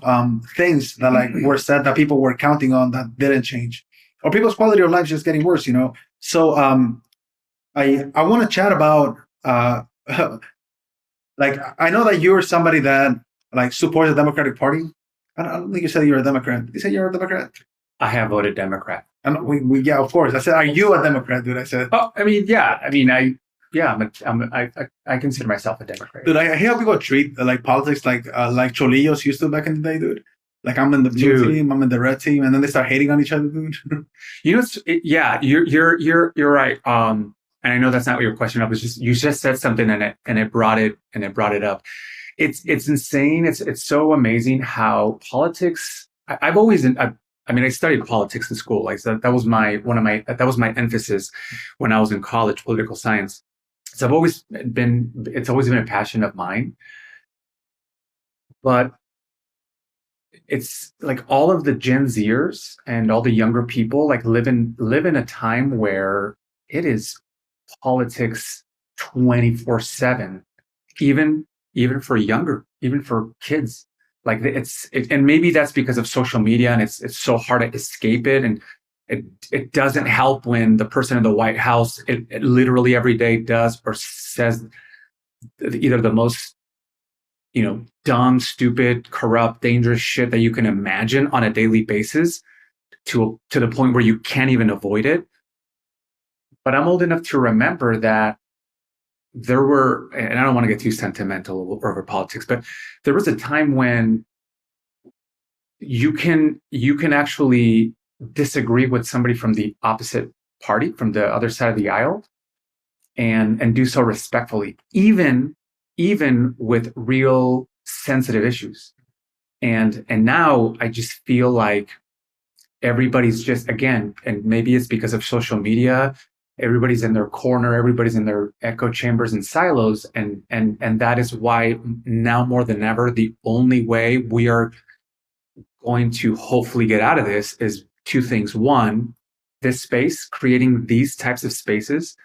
things that like were said that people were counting on that didn't change, or people's quality of life just getting worse, So I want to chat about like I know that you're somebody that like supports the Democratic Party. I don't think you said you're a Democrat. You said you're a Democrat. I have voted Democrat. And yeah, of course. I said, are you a Democrat, dude? I said. Oh, I mean, yeah. I mean, I consider myself a Democrat. Dude, I hear how people treat like politics like Cholillos used to back in the day, dude. Like I'm in the blue team, I'm in the red team, and then they start hating on each other, dude. You're right. And I know that's not what your question was. Just you just said something and it brought it up. It's insane. It's so amazing how politics. I studied politics in school. Like that was my emphasis when I was in college, political science. So it's always been a passion of mine. But it's like all of the Gen Zers and all the younger people like live in a time where it is politics 24/7, even for kids. Like and maybe that's because of social media, and it's so hard to escape it, and it doesn't help when the person in the White House it literally every day does or says either the most dumb, stupid, corrupt, dangerous shit that you can imagine on a daily basis to the point where you can't even avoid it. But I'm old enough to remember that there were, and I don't want to get too sentimental over politics, but there was a time when you can actually disagree with somebody from the opposite party, from the other side of the aisle, and do so respectfully, even with real sensitive issues. And now I just feel like everybody's just, again, and maybe it's because of social media, everybody's in their corner, everybody's in their echo chambers and silos. And that is why now more than ever, the only way we are going to hopefully get out of this is two things. One, this space, creating these types of spaces.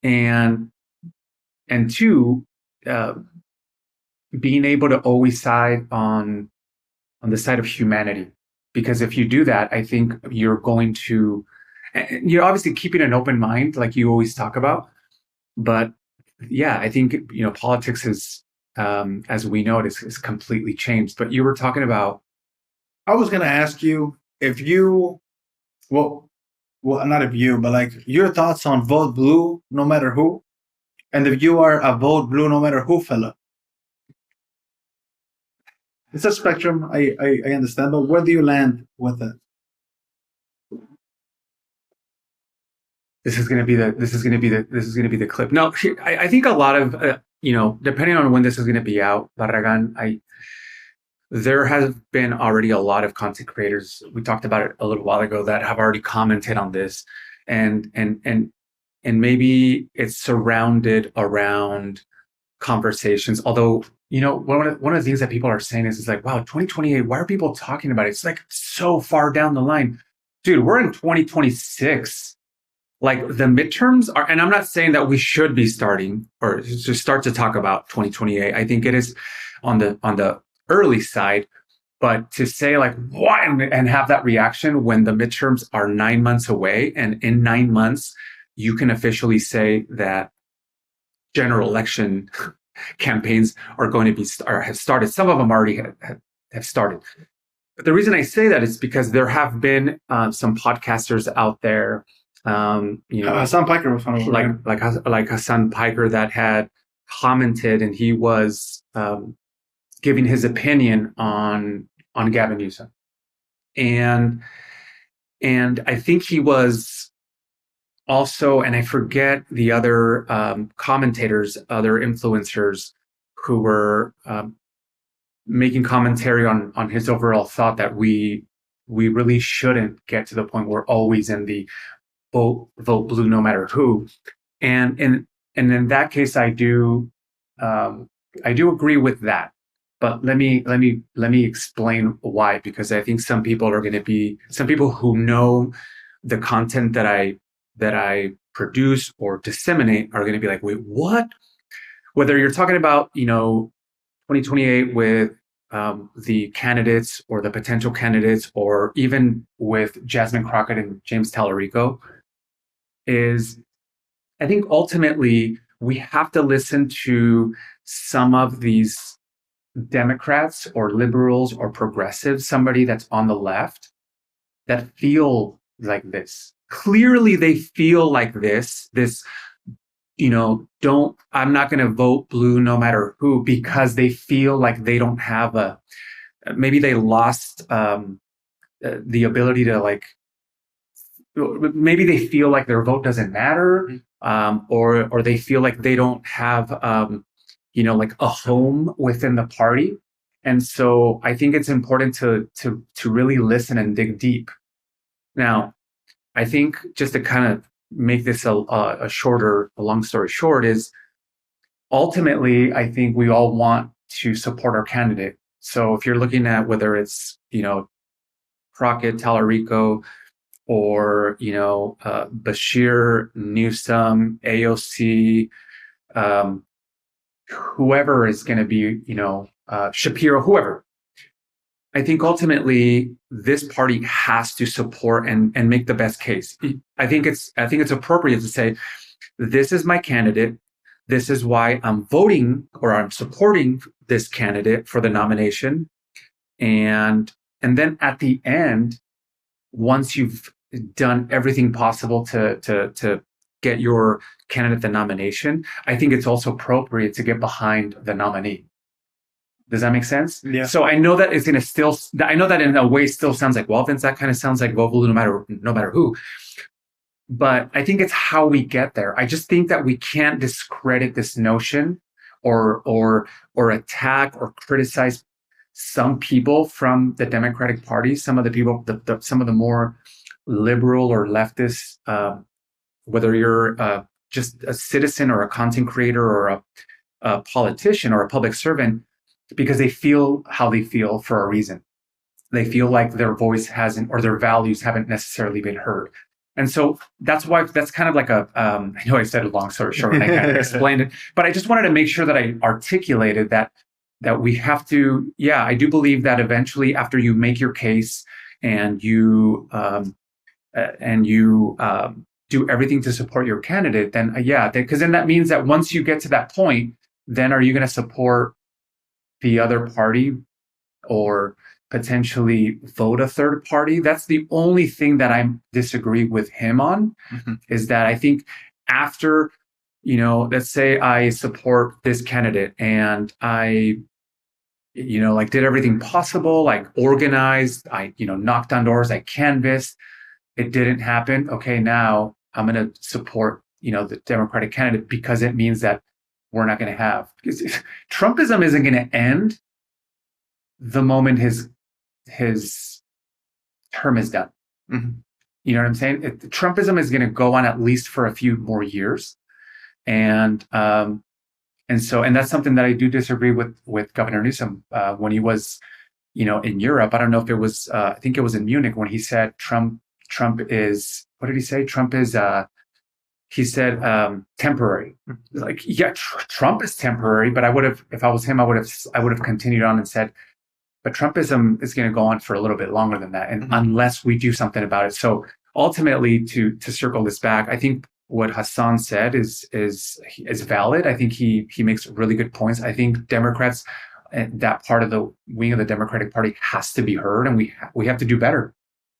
And two, being able to always side on the side of humanity. Because if you do that, I think you're going to, you're obviously keeping an open mind, like you always talk about. But yeah, I think, politics is, as we know it, is completely changed. But you were talking about. I was going to ask you if you, well, not if you, but like your thoughts on vote blue, no matter who. And if you are a vote blue, no matter who fella. It's a spectrum. I understand, but where do you land with it? This is going to be the clip. No, I think a lot of, depending on when this is going to be out, Barragan, there has been already a lot of content creators. We talked about it a little while ago that have already commented on this. And maybe it's surrounded around conversations. Although, one of the things that people are saying is like, wow, 2028, why are people talking about it? It's like so far down the line. Dude, we're in 2026. Like the midterms are, and I'm not saying that we should be starting or to start to talk about 2028. I think it is on the early side, but to say like what and have that reaction when the midterms are 9 months away, and in 9 months you can officially say that general election campaigns are going to be or have started. Some of them already have started. But the reason I say that is because there have been some podcasters out there, Hassan Piker was one of them. like Hassan Piker, that had commented, and he was giving his opinion on Gavin Newsom, and I think he was also, and I forget the other commentators, other influencers who were making commentary on his overall thought that we really shouldn't get to the point where we're always in the vote blue no matter who. And in that case, I do agree with that. But let me explain why, because I think some people who know the content that I produce or disseminate are going to be like, wait, what? Whether you're talking about 2028 with the candidates or the potential candidates, or even with Jasmine Crockett and James Tallarico, is I think ultimately we have to listen to some of these Democrats or liberals or progressives, somebody that's on the left, that feel like this. Clearly they feel like this, I'm not going to vote blue no matter who, because they feel like they don't have maybe they lost the ability to maybe they feel like their vote doesn't matter, or they feel like they don't have, a home within the party. And so I think it's important to really listen and dig deep. Now, I think just to kind of make this a long story short, is ultimately, I think we all want to support our candidate. So if you're looking at whether it's, Crockett, Tallarico, or, Bashir, Newsom, AOC, whoever is going to be, Shapiro, whoever, I think ultimately this party has to support and make the best case. I think it's appropriate to say, this is my candidate. This is why I'm voting or I'm supporting this candidate for the nomination. And then at the end, once you've done everything possible to get your candidate the nomination, I think it's also appropriate to get behind the nominee. Does that make sense? Yeah. So I know that it's going to I know that in a way still sounds like, well, Vince, that kind of sounds like vote blue no matter who. But I think it's how we get there. I just think that we can't discredit this notion or attack or criticize some people from the Democratic Party, some of the people, some of the more liberal or leftist, whether you're just a citizen or a content creator or a politician or a public servant, because they feel how they feel for a reason. They feel like their voice hasn't, or their values haven't necessarily been heard. And so that's why, that's kind of like I know I said a long story short, and I kind of explained it, but I just wanted to make sure that I articulated that we have to, I do believe that eventually, after you make your case and you do everything to support your candidate, then because then that means that once you get to that point, then are you going to support the other party or potentially vote a third party? That's the only thing that I disagree with him on, is that I think after, let's say I support this candidate and I, did everything possible, organized, I, knocked on doors, I canvassed, it didn't happen. Okay, now I'm going to support, the Democratic candidate, because it means that we're not going to have, because Trumpism isn't going to end the moment his term is done. You know what I'm saying? Trumpism is going to go on at least for a few more years, and that's something that I do disagree with Governor Newsom when he was, in Europe. I don't know if it was, I think it was in Munich when he said Trump is, what did he say? Trump is, he said temporary. Like, yeah, Trump is temporary, but if I was him, I would have continued on and said, but Trumpism is going to go on for a little bit longer than that, and unless we do something about it. So ultimately, to circle this back, I think what Hassan said is valid. I think he makes really good points. I think Democrats, that part of the wing of the Democratic Party, has to be heard, and we have to do better.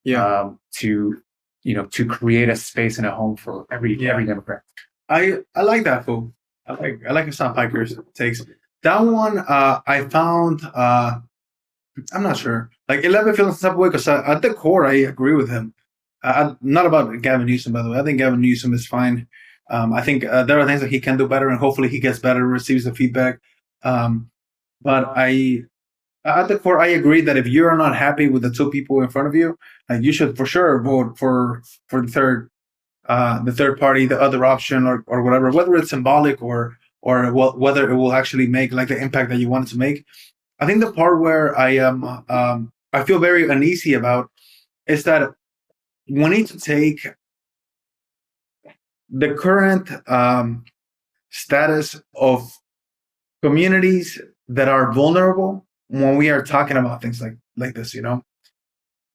Yeah. To create a space and a home for every Democrat. I like that, Foo. I like Hassan Piker's takes. That one I found. I'm not sure. Like 11 feels some type of way because at the core I agree with him. Not about Gavin Newsom, by the way. I think Gavin Newsom is fine. I think there are things that he can do better, and hopefully he gets better and receives the feedback. But at the core, I agree that if you're not happy with the two people in front of you, you should for sure vote for the third party, the other option, or whatever, whether it's symbolic or whether it will actually make like the impact that you want it to make. I think the part where I feel very uneasy about is that we need to take the current status of communities that are vulnerable when we are talking about things like this.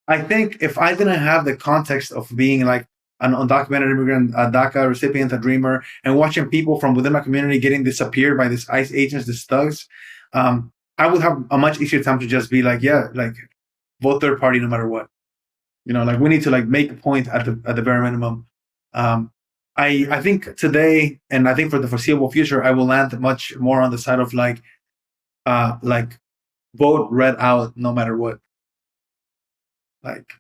I think if I didn't have the context of being like an undocumented immigrant, a DACA recipient, a dreamer, and watching people from within my community getting disappeared by these ICE agents, these thugs, I would have a much easier time to just be like, yeah, like vote third party no matter what. Like we need to like make a point at the bare minimum. I think today, and I think for the foreseeable future, I will land much more on the side of like vote red out no matter what. Like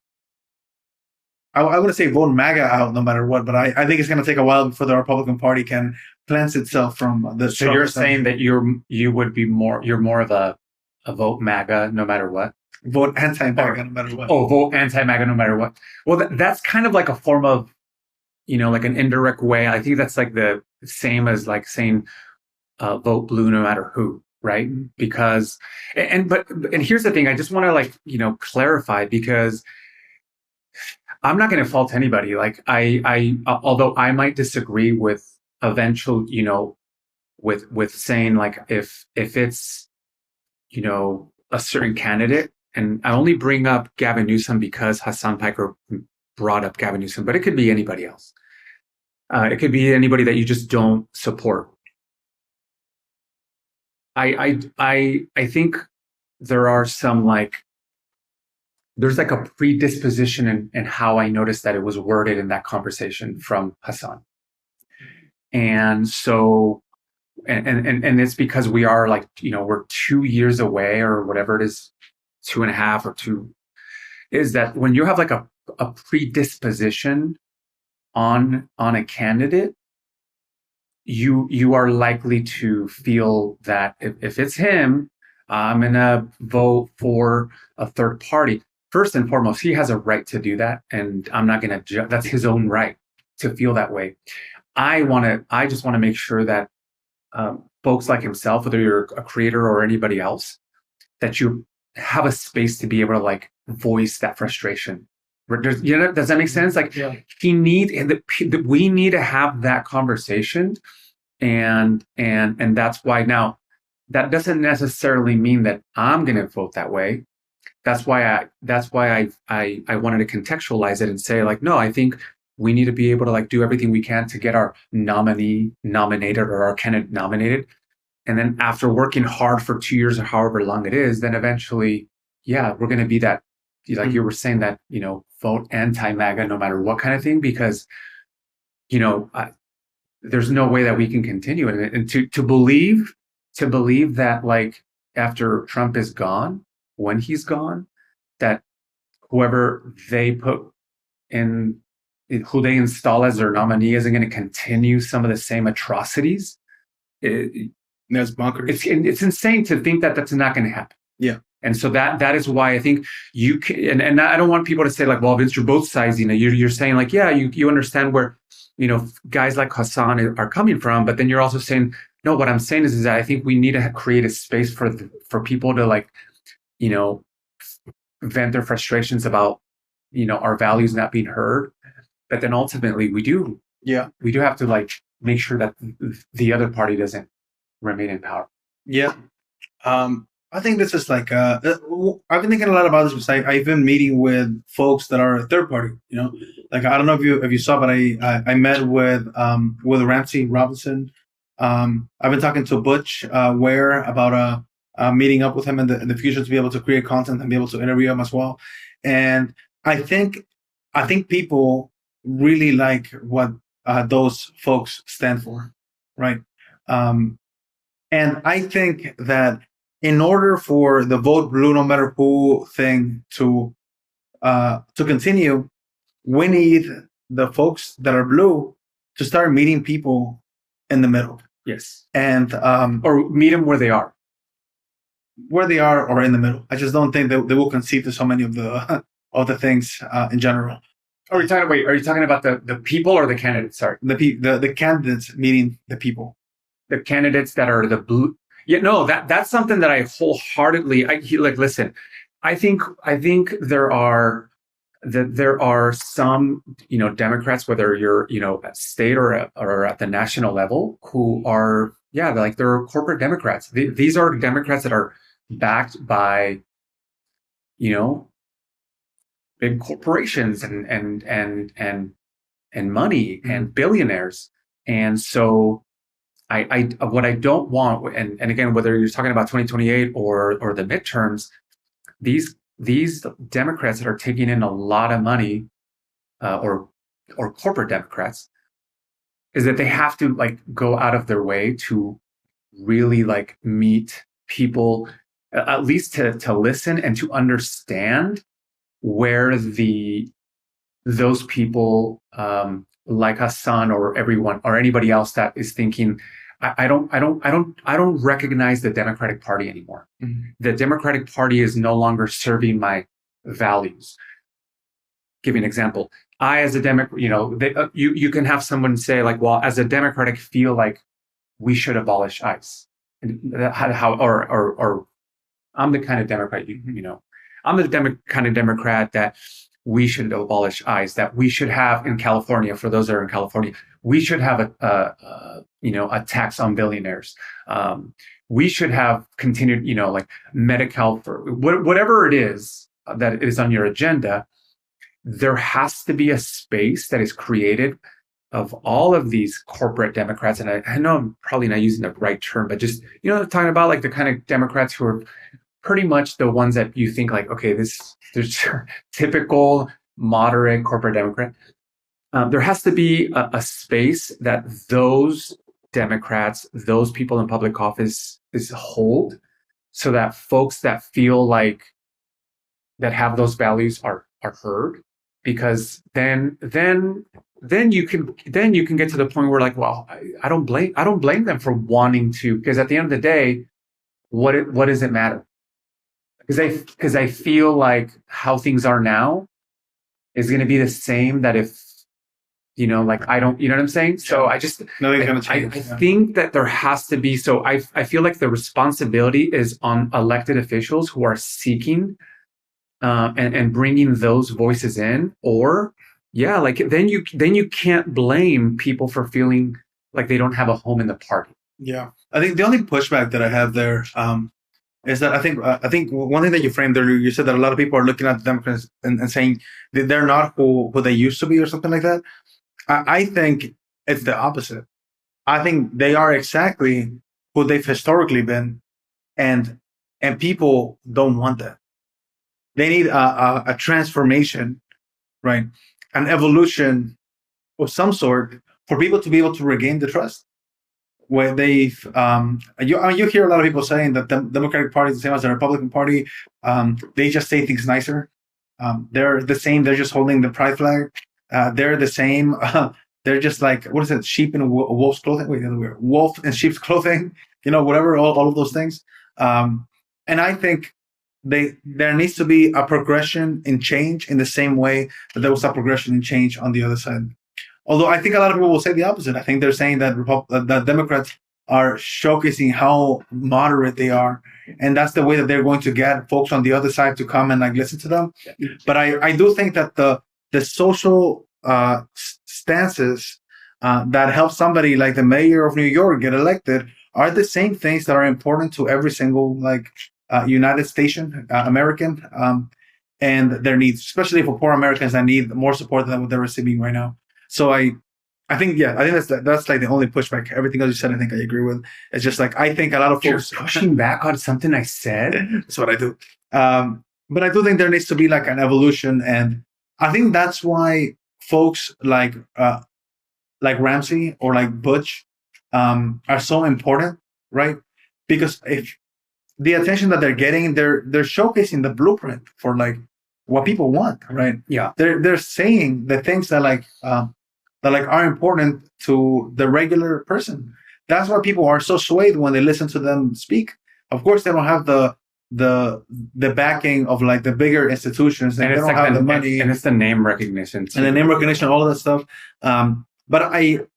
I want to say vote MAGA out no matter what, but I think it's going to take a while before the Republican Party can cleanse itself from the. So you're saying that you're more of a vote MAGA no matter what? Vote anti-MAGA no matter what. Oh, vote anti-MAGA no matter what. Well, that's kind of like a form of, like an indirect way. I think that's like the same as like saying vote blue no matter who, right? Because and here's the thing. I just want to like clarify, because I'm not going to fault anybody. Like I although I might disagree with eventual, with saying like if it's a certain candidate. And I only bring up Gavin Newsom because Hassan Piker brought up Gavin Newsom, but it could be anybody else. It could be anybody that you just don't support. I think there are some there's like a predisposition in how I noticed that it was worded in that conversation from Hassan. And so, and it's because we are we're 2 years away or whatever it is, 2.5 or 2, is that when you have like a predisposition on a candidate, you are likely to feel that if it's him, I'm gonna vote for a third party. First and foremost, he has a right to do that, and I'm not gonna that's his own right to feel that way. I just want to make sure that folks like himself, whether you're a creator or anybody else, that you have a space to be able to like voice that frustration. Does that make sense? Like we need to have that conversation, and that's why. Now, that doesn't necessarily mean that I'm going to vote that way. That's why I wanted to contextualize it and say like, no, I think we need to be able to like do everything we can to get our nominee nominated or our candidate nominated. And then after working hard for 2 years or however long it is, then eventually, we're going to be that, like you were saying, that, vote anti-MAGA no matter what kind of thing, because, there's no way that we can continue. And to believe that like after Trump is gone, when he's gone, that whoever they put in, who they install as their nominee isn't going to continue some of the same atrocities. That's bonkers. It's insane to think that that's not going to happen. Yeah. And so that is why I think you can, and I don't want people to say like, well, Vince, you're both sides, you're saying like, yeah, you understand where, guys like Hassan are coming from, but then you're also saying, no, what I'm saying is that I think we need to create a space for people to like, vent their frustrations about, our values not being heard. But then ultimately we do have to like make sure that the other party doesn't remain in power. Yeah. I think this is like I've been thinking a lot about this because I've been meeting with folks that are a third party. Like I don't know if you saw, but I met with Ramsey Robinson. I've been talking to Butch Ware about meeting up with him in the future to be able to create content and be able to interview him as well. And I think people really like what those folks stand for, right? And I think that in order for the vote blue no matter who thing to continue, we need the folks that are blue to start meeting people in the middle. Yes. And or meet them where they are. Where they are or in the middle. I just don't think they will concede to so many of the things in general. Are you talking about the people or the candidates? Sorry. The candidates meeting the people. The candidates that are the blue. Yeah, no, that's something that I wholeheartedly listen. I think there are some Democrats, whether you're at state or at the national level, who are they're corporate Democrats. These are Democrats that are backed by big corporations and money and billionaires, and so. What I don't want, and again, whether you're talking about 2028 or the midterms, these Democrats that are taking in a lot of money, or corporate Democrats, is that they have to like go out of their way to really like meet people, at least to listen and to understand where those people like Hassan or everyone or anybody else that is thinking, I don't recognize the Democratic Party anymore. Mm-hmm. The Democratic Party is no longer serving my values. Give you an example. I, as a Democrat, you can have someone say like, well, as a Democrat, I feel like we should abolish ICE. And or I'm the kind of Democrat, I'm the kind of Democrat that we should abolish ICE, that we should have in California, for those that are in California, we should have a tax on billionaires. We should have continued, like Medi-Cal, for whatever it is that is on your agenda. There has to be a space that is created of all of these corporate Democrats. And I know I'm probably not using the right term, but just, talking about like the kind of Democrats who are pretty much the ones that you think like, okay, there's typical moderate corporate Democrat. There has to be a space that those Democrats, those people in public office hold, so that folks that feel like that have those values are heard, because then you can get to the point where like, well, I don't blame them for wanting to, because at the end of the day, what does it matter? Because I feel like how things are now is going to be the same that if, like I don't, you know what I'm saying? So I just, nothing's going to change. I think that there has to be, so I feel like the responsibility is on elected officials who are seeking and bringing those voices in, or then you can't blame people for feeling like they don't have a home in the party. Yeah. I think the only pushback that I have there, is that I think one thing that you framed earlier, you said that a lot of people are looking at the Democrats and saying that they're not who they used to be or something like that. I think it's the opposite. I think they are exactly who they've historically been, and people don't want that. They need a transformation, right? An evolution of some sort for people to be able to regain the trust. Where you hear a lot of people saying that the Democratic Party is the same as the Republican Party. They just say things nicer. They're the same. They're just holding the pride flag. They're the same. They're just like, what is it? Sheep in wolf's clothing. Wait, the other way. Wolf in sheep's clothing. Whatever. All of those things. And I think there needs to be a progression in change in the same way that there was a progression in change on the other side. Although I think a lot of people will say the opposite. I think they're saying that that Democrats are showcasing how moderate they are, and that's the way that they're going to get folks on the other side to come and like listen to them. But I do think that the social stances that help somebody like the mayor of New York get elected are the same things that are important to every single like United Station American and their needs, especially for poor Americans that need more support than what they're receiving right now. So I think that's like the only pushback. Everything else you said, I think I agree with. It's just like I think a lot of folks pushing back on something I said. That's what I do. But I do think there needs to be like an evolution, and I think that's why folks like Ramsey or like Butch are so important, right? Because if the attention that they're getting, they're showcasing the blueprint for like what people want, right? Yeah, they're saying the things that like are important to the regular person. That's why people are so swayed when they listen to them speak. Of course, they don't have the backing of like the bigger institutions, and they don't like have the money, and it's the name recognition too. And the name recognition, all of that stuff. But I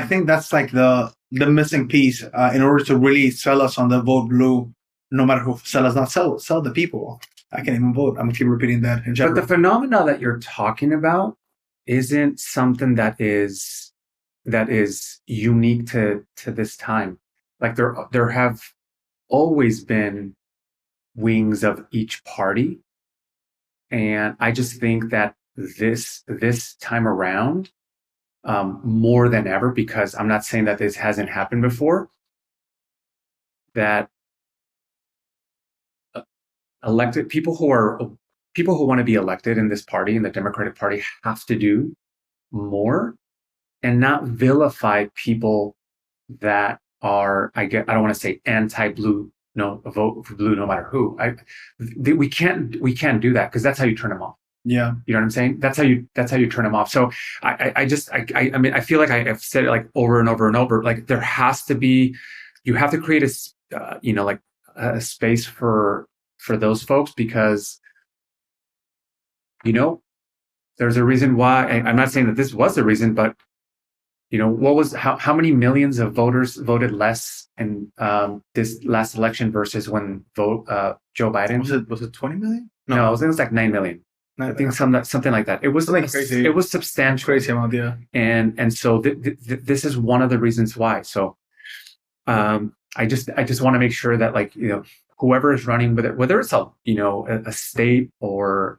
think that's like the missing piece in order to really sell us on the vote blue. No matter who sell us, not sell the people. I can't even vote. I'm gonna keep repeating that in general. But the phenomena that you're talking about isn't something that is unique to this time. Like there have always been wings of each party, and I just think that this time around, more than ever, because I'm not saying that this hasn't happened before, that elected people who want to be elected in this party, in the Democratic Party, have to do more and not vilify people that are, I don't want to say anti-blue, no, vote for blue no matter who. We can't do that, because that's how you turn them off. Yeah, you know what I'm saying? That's how you turn them off. So I mean, I feel like I've said it like over and over and over. Like there has to be, you have to create a space for those folks, because there's a reason why. I'm not saying that this was the reason, but how many millions of voters voted less in this last election versus when Joe Biden? Was it 20 million? No, it was like 9 million. I think something like that. It was like crazy. It was substantial, crazy amount, yeah. And so this is one of the reasons why. So I just want to make sure that whoever is running with it, whether it's a state or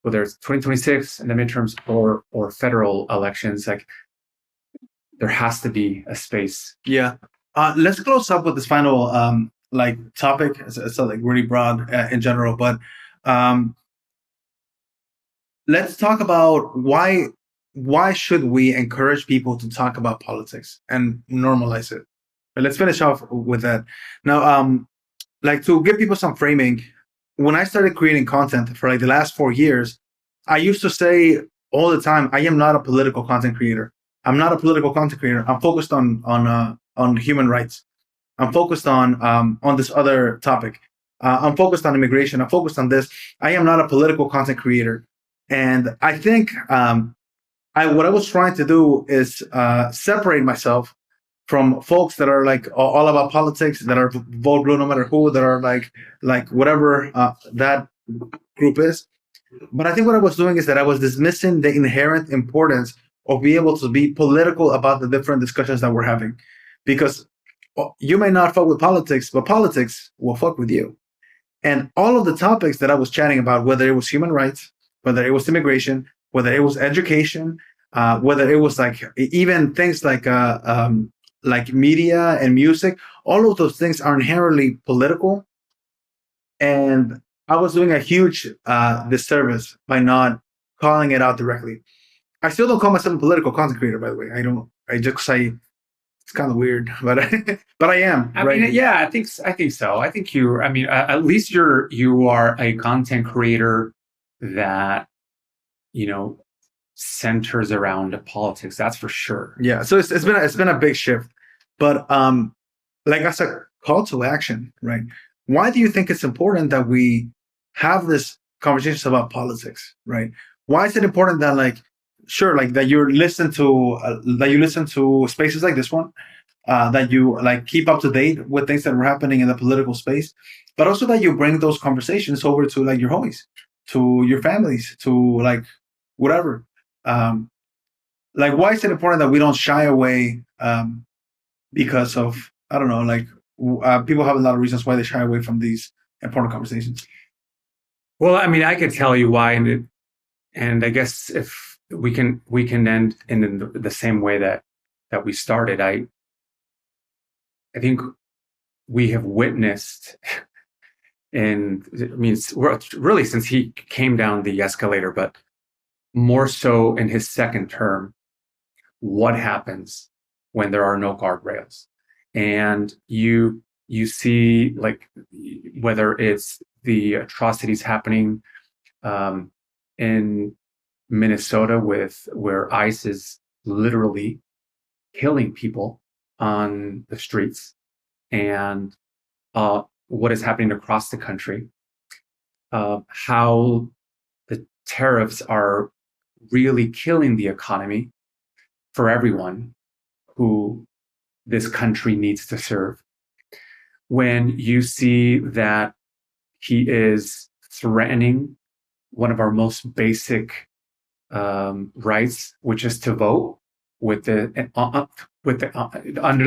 whether it's 2026 in the midterms or federal elections, like there has to be a space. Yeah. Let's close up with this final topic. It's like really broad in general, but let's talk about why should we encourage people to talk about politics and normalize it. But let's finish off with that. Now, to give people some framing, when I started creating content for the last 4 years, I used to say all the time, I am not a political content creator. I'm not a political content creator. I'm focused on human rights. I'm focused on this other topic. I'm focused on immigration. I'm focused on this. I am not a political content creator. And I think what I was trying to do is separate myself from folks that are all about politics, that are vote blue no matter who, that are like whatever that group is. But I think what I was doing is that I was dismissing the inherent importance of being able to be political about the different discussions that we're having. Because you may not fuck with politics, but politics will fuck with you. And all of the topics that I was chatting about, whether it was human rights, whether it was immigration, whether it was education, whether it was even things like media and music, all of those things are inherently political. And I was doing a huge disservice by not calling it out directly. I still don't call myself a political content creator, by the way. I just say it's kind of weird, but I am. I mean, yeah, I think so. I think at least you are a content creator that, centers around politics. That's for sure. Yeah. So it's been a big shift, but as a call to action, right? why do you think it's important that we have this conversations about politics, right? Why is it important that sure, that you listen to spaces like this one, that you keep up to date with things that are happening in the political space, but also that you bring those conversations over to your homies, to your families, to whatever. Why is it important that we don't shy away because of, I don't know, people have a lot of reasons why they shy away from these important conversations. Well, I mean, I could tell you why, and I guess if we can end in the same way that we started. I think we have witnessed, and I mean, really since he came down the escalator, but more so in his second term, what happens when there are no guardrails, and you see whether it's the atrocities happening in Minnesota where ICE is literally killing people on the streets, and what is happening across the country, how the tariffs are really killing the economy for everyone who this country needs to serve. When you see that he is threatening one of our most basic rights, which is to vote, under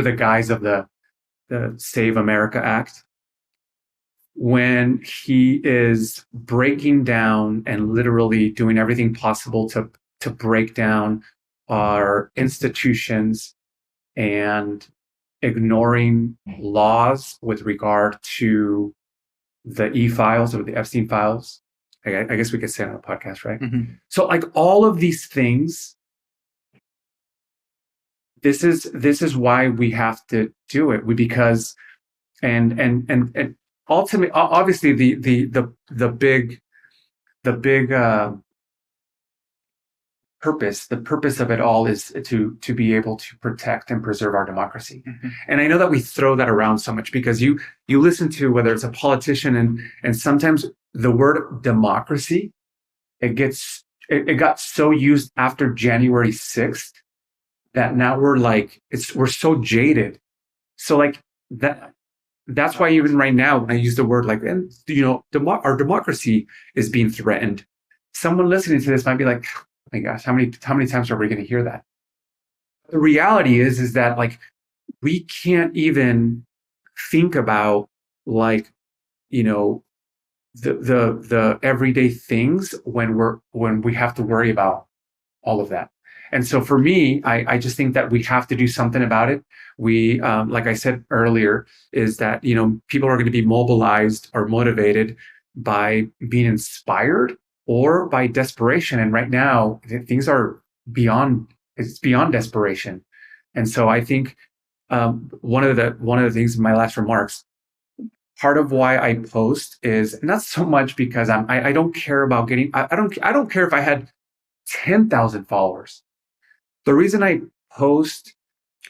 the guise of the Save America Act, when he is breaking down and literally doing everything possible to break down our institutions and ignoring laws with regard to the e-files or the Epstein files. I guess we could say it on a podcast, right? Mm-hmm. So all of these things, this is why we have to do it. Because and ultimately, obviously the big purpose of it all is to be able to protect and preserve our democracy. Mm-hmm. And I know that we throw that around so much because you listen to whether it's a politician and sometimes the word democracy, it got so used after January 6th that now we're so jaded. So that's why even right now when I use the word our democracy is being threatened, someone listening to this might be like, oh my gosh, how many times are we going to hear that? The reality is that we can't even think about the everyday things when we have to worry about all of that. And so for me, I just think that we have to do something about it. We, like I said earlier, is that, people are going to be mobilized or motivated by being inspired or by desperation. And right now, things are beyond desperation. And so I think one of the things in my last remarks, part of why I post is not so much because I don't care about getting, I don't care if I had 10,000 followers. The reason I post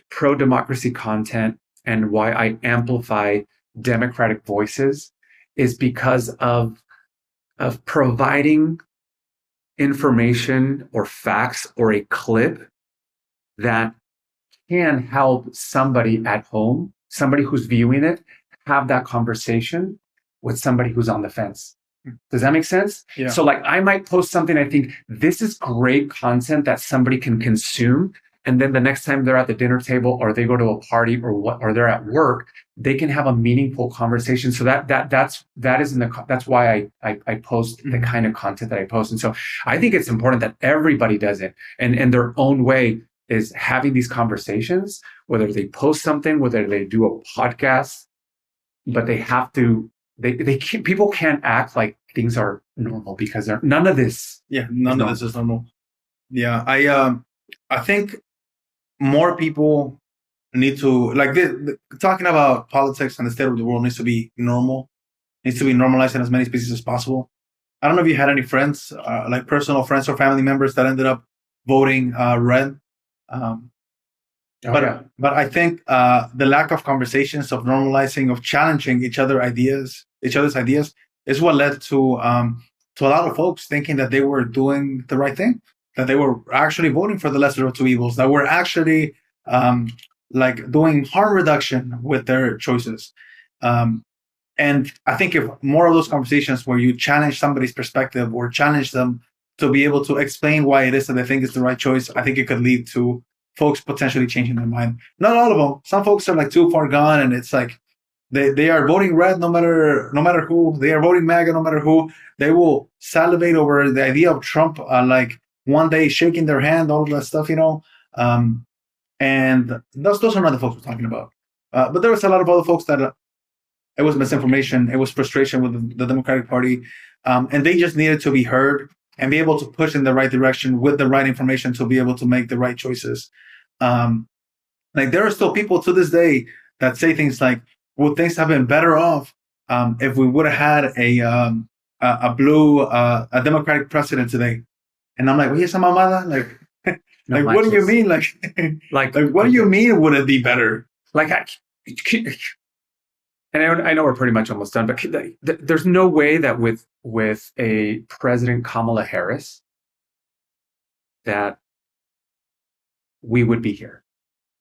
pro-democracy content and why I amplify democratic voices is because of providing information or facts or a clip that can help somebody at home, somebody who's viewing it, have that conversation with somebody who's on the fence. Does that make sense? Yeah. So I might post something, I think this is great content that somebody can consume. And then the next time they're at the dinner table or they go to a party or they're at work, they can have a meaningful conversation. So that's why I post the kind of content that I post. And so I think it's important that everybody does it and in their own way is having these conversations, whether they post something, whether they do a podcast, but they have to, people can't act like things are normal because none of this. Yeah, none of this is normal. Yeah, I think more people need to talking about politics and the state of the world needs to be normalized in as many species as possible. I don't know if you had any friends, personal friends or family members that ended up voting red. But I think the lack of conversations, of normalizing, of challenging each other's ideas, is what led to a lot of folks thinking that they were doing the right thing, that they were actually voting for the lesser of two evils, that were actually like doing harm reduction with their choices. And I think if more of those conversations where you challenge somebody's perspective or challenge them to be able to explain why it is that they think it's the right choice, I think it could lead to folks potentially changing their mind. Not all of them. Some folks are like too far gone, and it's like they are voting red no matter who. They are voting MAGA no matter who. They will salivate over the idea of Trump, like one day shaking their hand, all of that stuff, and those are not the folks we're talking about. But there was a lot of other folks that it was misinformation, it was frustration with the Democratic Party, and they just needed to be heard and be able to push in the right direction with the right information to be able to make the right choices. Like there are still people to this day that say things like, "Would things have been better off if we would have had a Democratic president today?" And I'm like, "Well, yes, mamada." Like, like what do you mean? Like what do you mean? Would it be better? And I know we're pretty much almost done, but there's no way that with a President Kamala Harris that we would be here.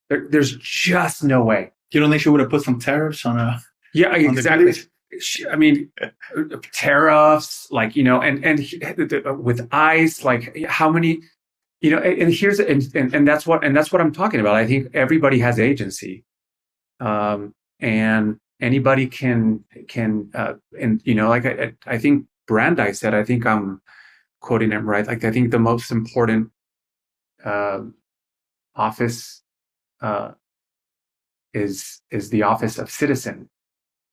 There's just no way. You don't think she would have put some tariffs on a? Yeah, exactly. I mean, tariffs, like, and with ICE, like how many, and that's what I'm talking about. I think everybody has agency, and anybody can, like I think Brandeis said, I think I'm quoting him right. Like I think the most important office is the office of citizen.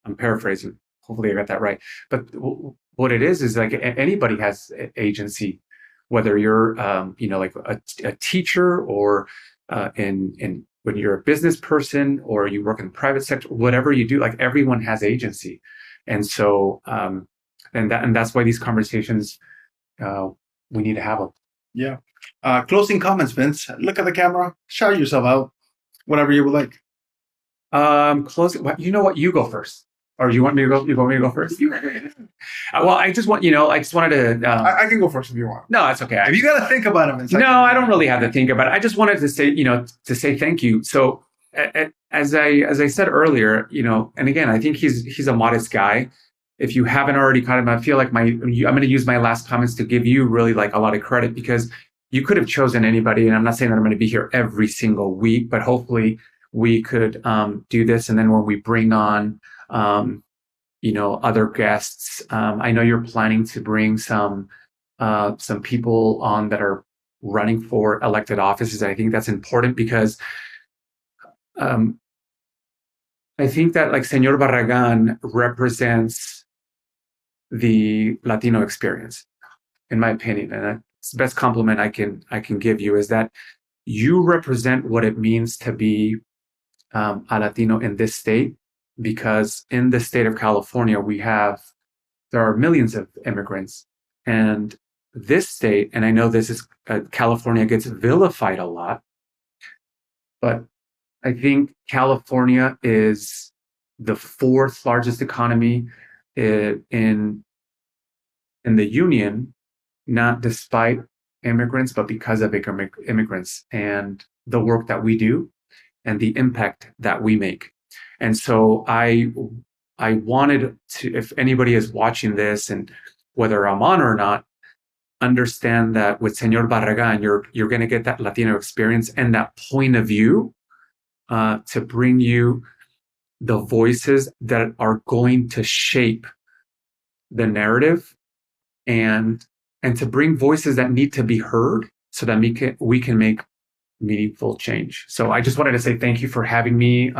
I'm paraphrasing. Hopefully I got that right. But what it is like anybody has agency, whether you're like a teacher or in when you're a business person or you work in the private sector, whatever you do, like everyone has agency. And so, and that's why these conversations, we need to have them. Yeah. Closing comments, Vince. Look at the camera, shout yourself out, whatever you would like. Closing, you know what, you go first. Or you want me to go? You want me to go first? Well, I just wanted to. I can go first if you want. No, that's okay. If you got to think about it. No, I don't really have to think about it. I just wanted to say, thank you. So, as I said earlier, and again, I think he's a modest guy. If you haven't already caught him, I feel like I'm going to use my last comments to give you really like a lot of credit, because you could have chosen anybody, and I'm not saying that I'm going to be here every single week, but hopefully we could do this, and then when we bring on other guests. I know you're planning to bring some people on that are running for elected offices. I think that's important because I think that like Senor Barragan represents the Latino experience, in my opinion. And that's the best compliment I can give you, is that you represent what it means to be a Latino in this state. Because in the state of California, there are millions of immigrants, and this state, and I know this is California gets vilified a lot, but I think California is the fourth largest economy in the union, not despite immigrants, but because of immigrants and the work that we do and the impact that we make. And so I wanted to, if anybody is watching this, and whether I'm on or not, understand that with Senor Barragan, you're going to get that Latino experience and that point of view to bring you the voices that are going to shape the narrative, and to bring voices that need to be heard so that we can make meaningful change. So I just wanted to say thank you for having me.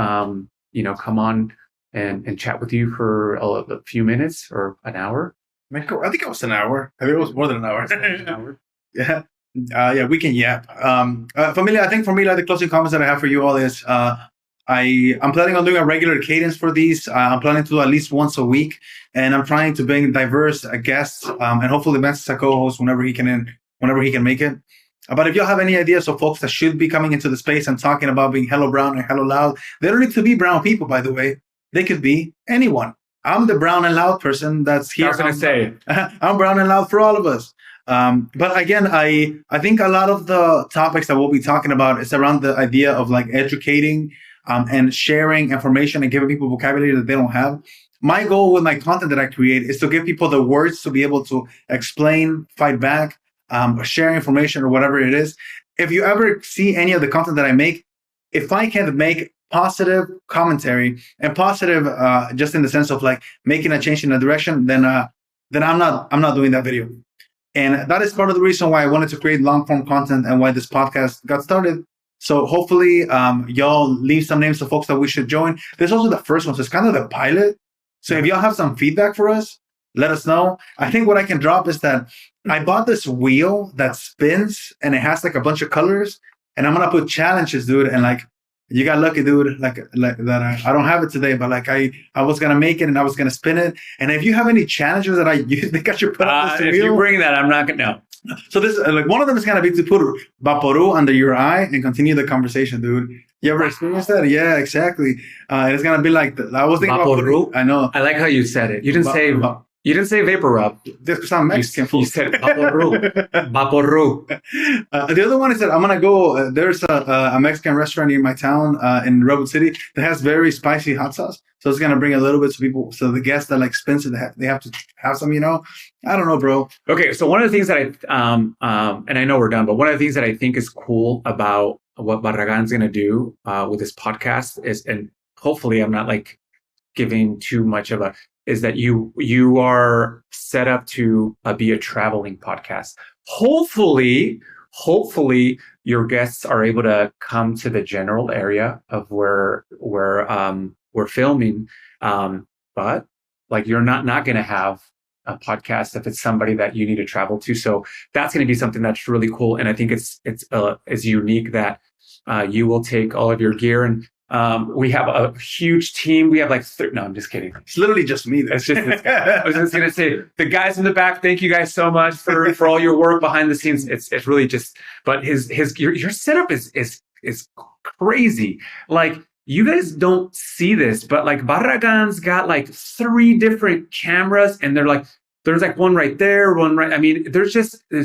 Come on and chat with you for a few minutes or an hour. I think it was an hour. I think it was more than an hour. Yeah. Yeah, we can yap. Familia, I think for me, like the closing comments that I have for you all is, I'm planning on doing a regular cadence for these. I'm planning to do at least once a week, and I'm trying to bring diverse guests, and hopefully Vince is a co-host whenever he can make it. But if y'all have any ideas of folks that should be coming into the space and talking about being hello brown and hello loud, they don't need to be brown people, by the way. They could be anyone. I'm the brown and loud person that's here. I was going to say. I'm brown and loud for all of us. But again, I think a lot of the topics that we'll be talking about is around the idea of like educating and sharing information and giving people vocabulary that they don't have. My goal with my content that I create is to give people the words to be able to explain, fight back, share information or whatever it is. If you ever see any of the content that I make, if I can make positive commentary and positive, just in the sense of like making a change in a direction, then I'm not doing that video. And that is part of the reason why I wanted to create long form content and why this podcast got started. So hopefully, y'all leave some names of folks that we should join. This is also the first one, so it's kind of the pilot. So if y'all have some feedback for us, let us know. I think what I can drop is that I bought this wheel that spins and it has like a bunch of colors, and I'm gonna put challenges, dude. And like, you got lucky, dude. Like that. I don't have it today, but like I was gonna make it and I was gonna spin it. And if you have any challenges that you think I should put on this wheel, if you bring that, I'm not gonna know. So this, like, one of them is gonna be to put Vaporu under your eye and continue the conversation, dude. You ever experienced that? Yeah, exactly. It's gonna be like I was thinking Vaporu. I know. I like how you said it. You didn't say vapor rub. This is Mexican food. You said Vaporu. Vaporu. The other one is that I'm gonna go. There's a Mexican restaurant in my town in Redwood City that has very spicy hot sauce. So it's gonna bring a little bit to people. So the guests that like spins it, they have to have some. I don't know, bro. Okay, so one of the things that and I know we're done, but one of the things that I think is cool about what Barragan's gonna do with this podcast is, and hopefully I'm not like giving too much of is that you are set up to be a traveling podcast. Hopefully your guests are able to come to the general area of where we're filming. But like, you're not going to have a podcast if it's somebody that you need to travel to. So that's going to be something that's really cool. And I think it's unique that you will take all of your gear, and we have a huge team. We have like no, I'm just kidding. It's literally just me. It's just this guy. I was just gonna say, the guys in the back, thank you guys so much for all your work behind the scenes. It's really just, but your setup is crazy. Like, you guys don't see this, but like Barragan's got like 3 different cameras, and there's like one right there, one right. I mean, there's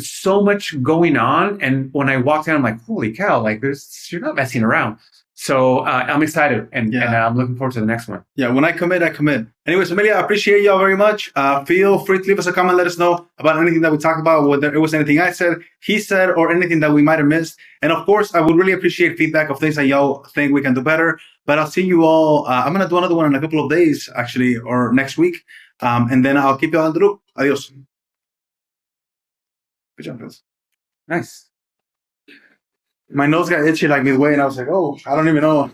so much going on. And when I walk down, I'm like, holy cow! Like, you're not messing around. So I'm excited, and I'm looking forward to the next one. Yeah, when I commit, I commit. Anyways, Amelia, I appreciate y'all very much. Feel free to leave us a comment. Let us know about anything that we talked about, whether it was anything I said, he said, or anything that we might have missed. And of course, I would really appreciate feedback of things that y'all think we can do better. But I'll see you all. I'm going to do another one in a couple of days, actually, or next week. And then I'll keep you all in the loop. Adios. Good job, guys. Nice. My nose got itchy like midway, and I was like, oh, I don't even know.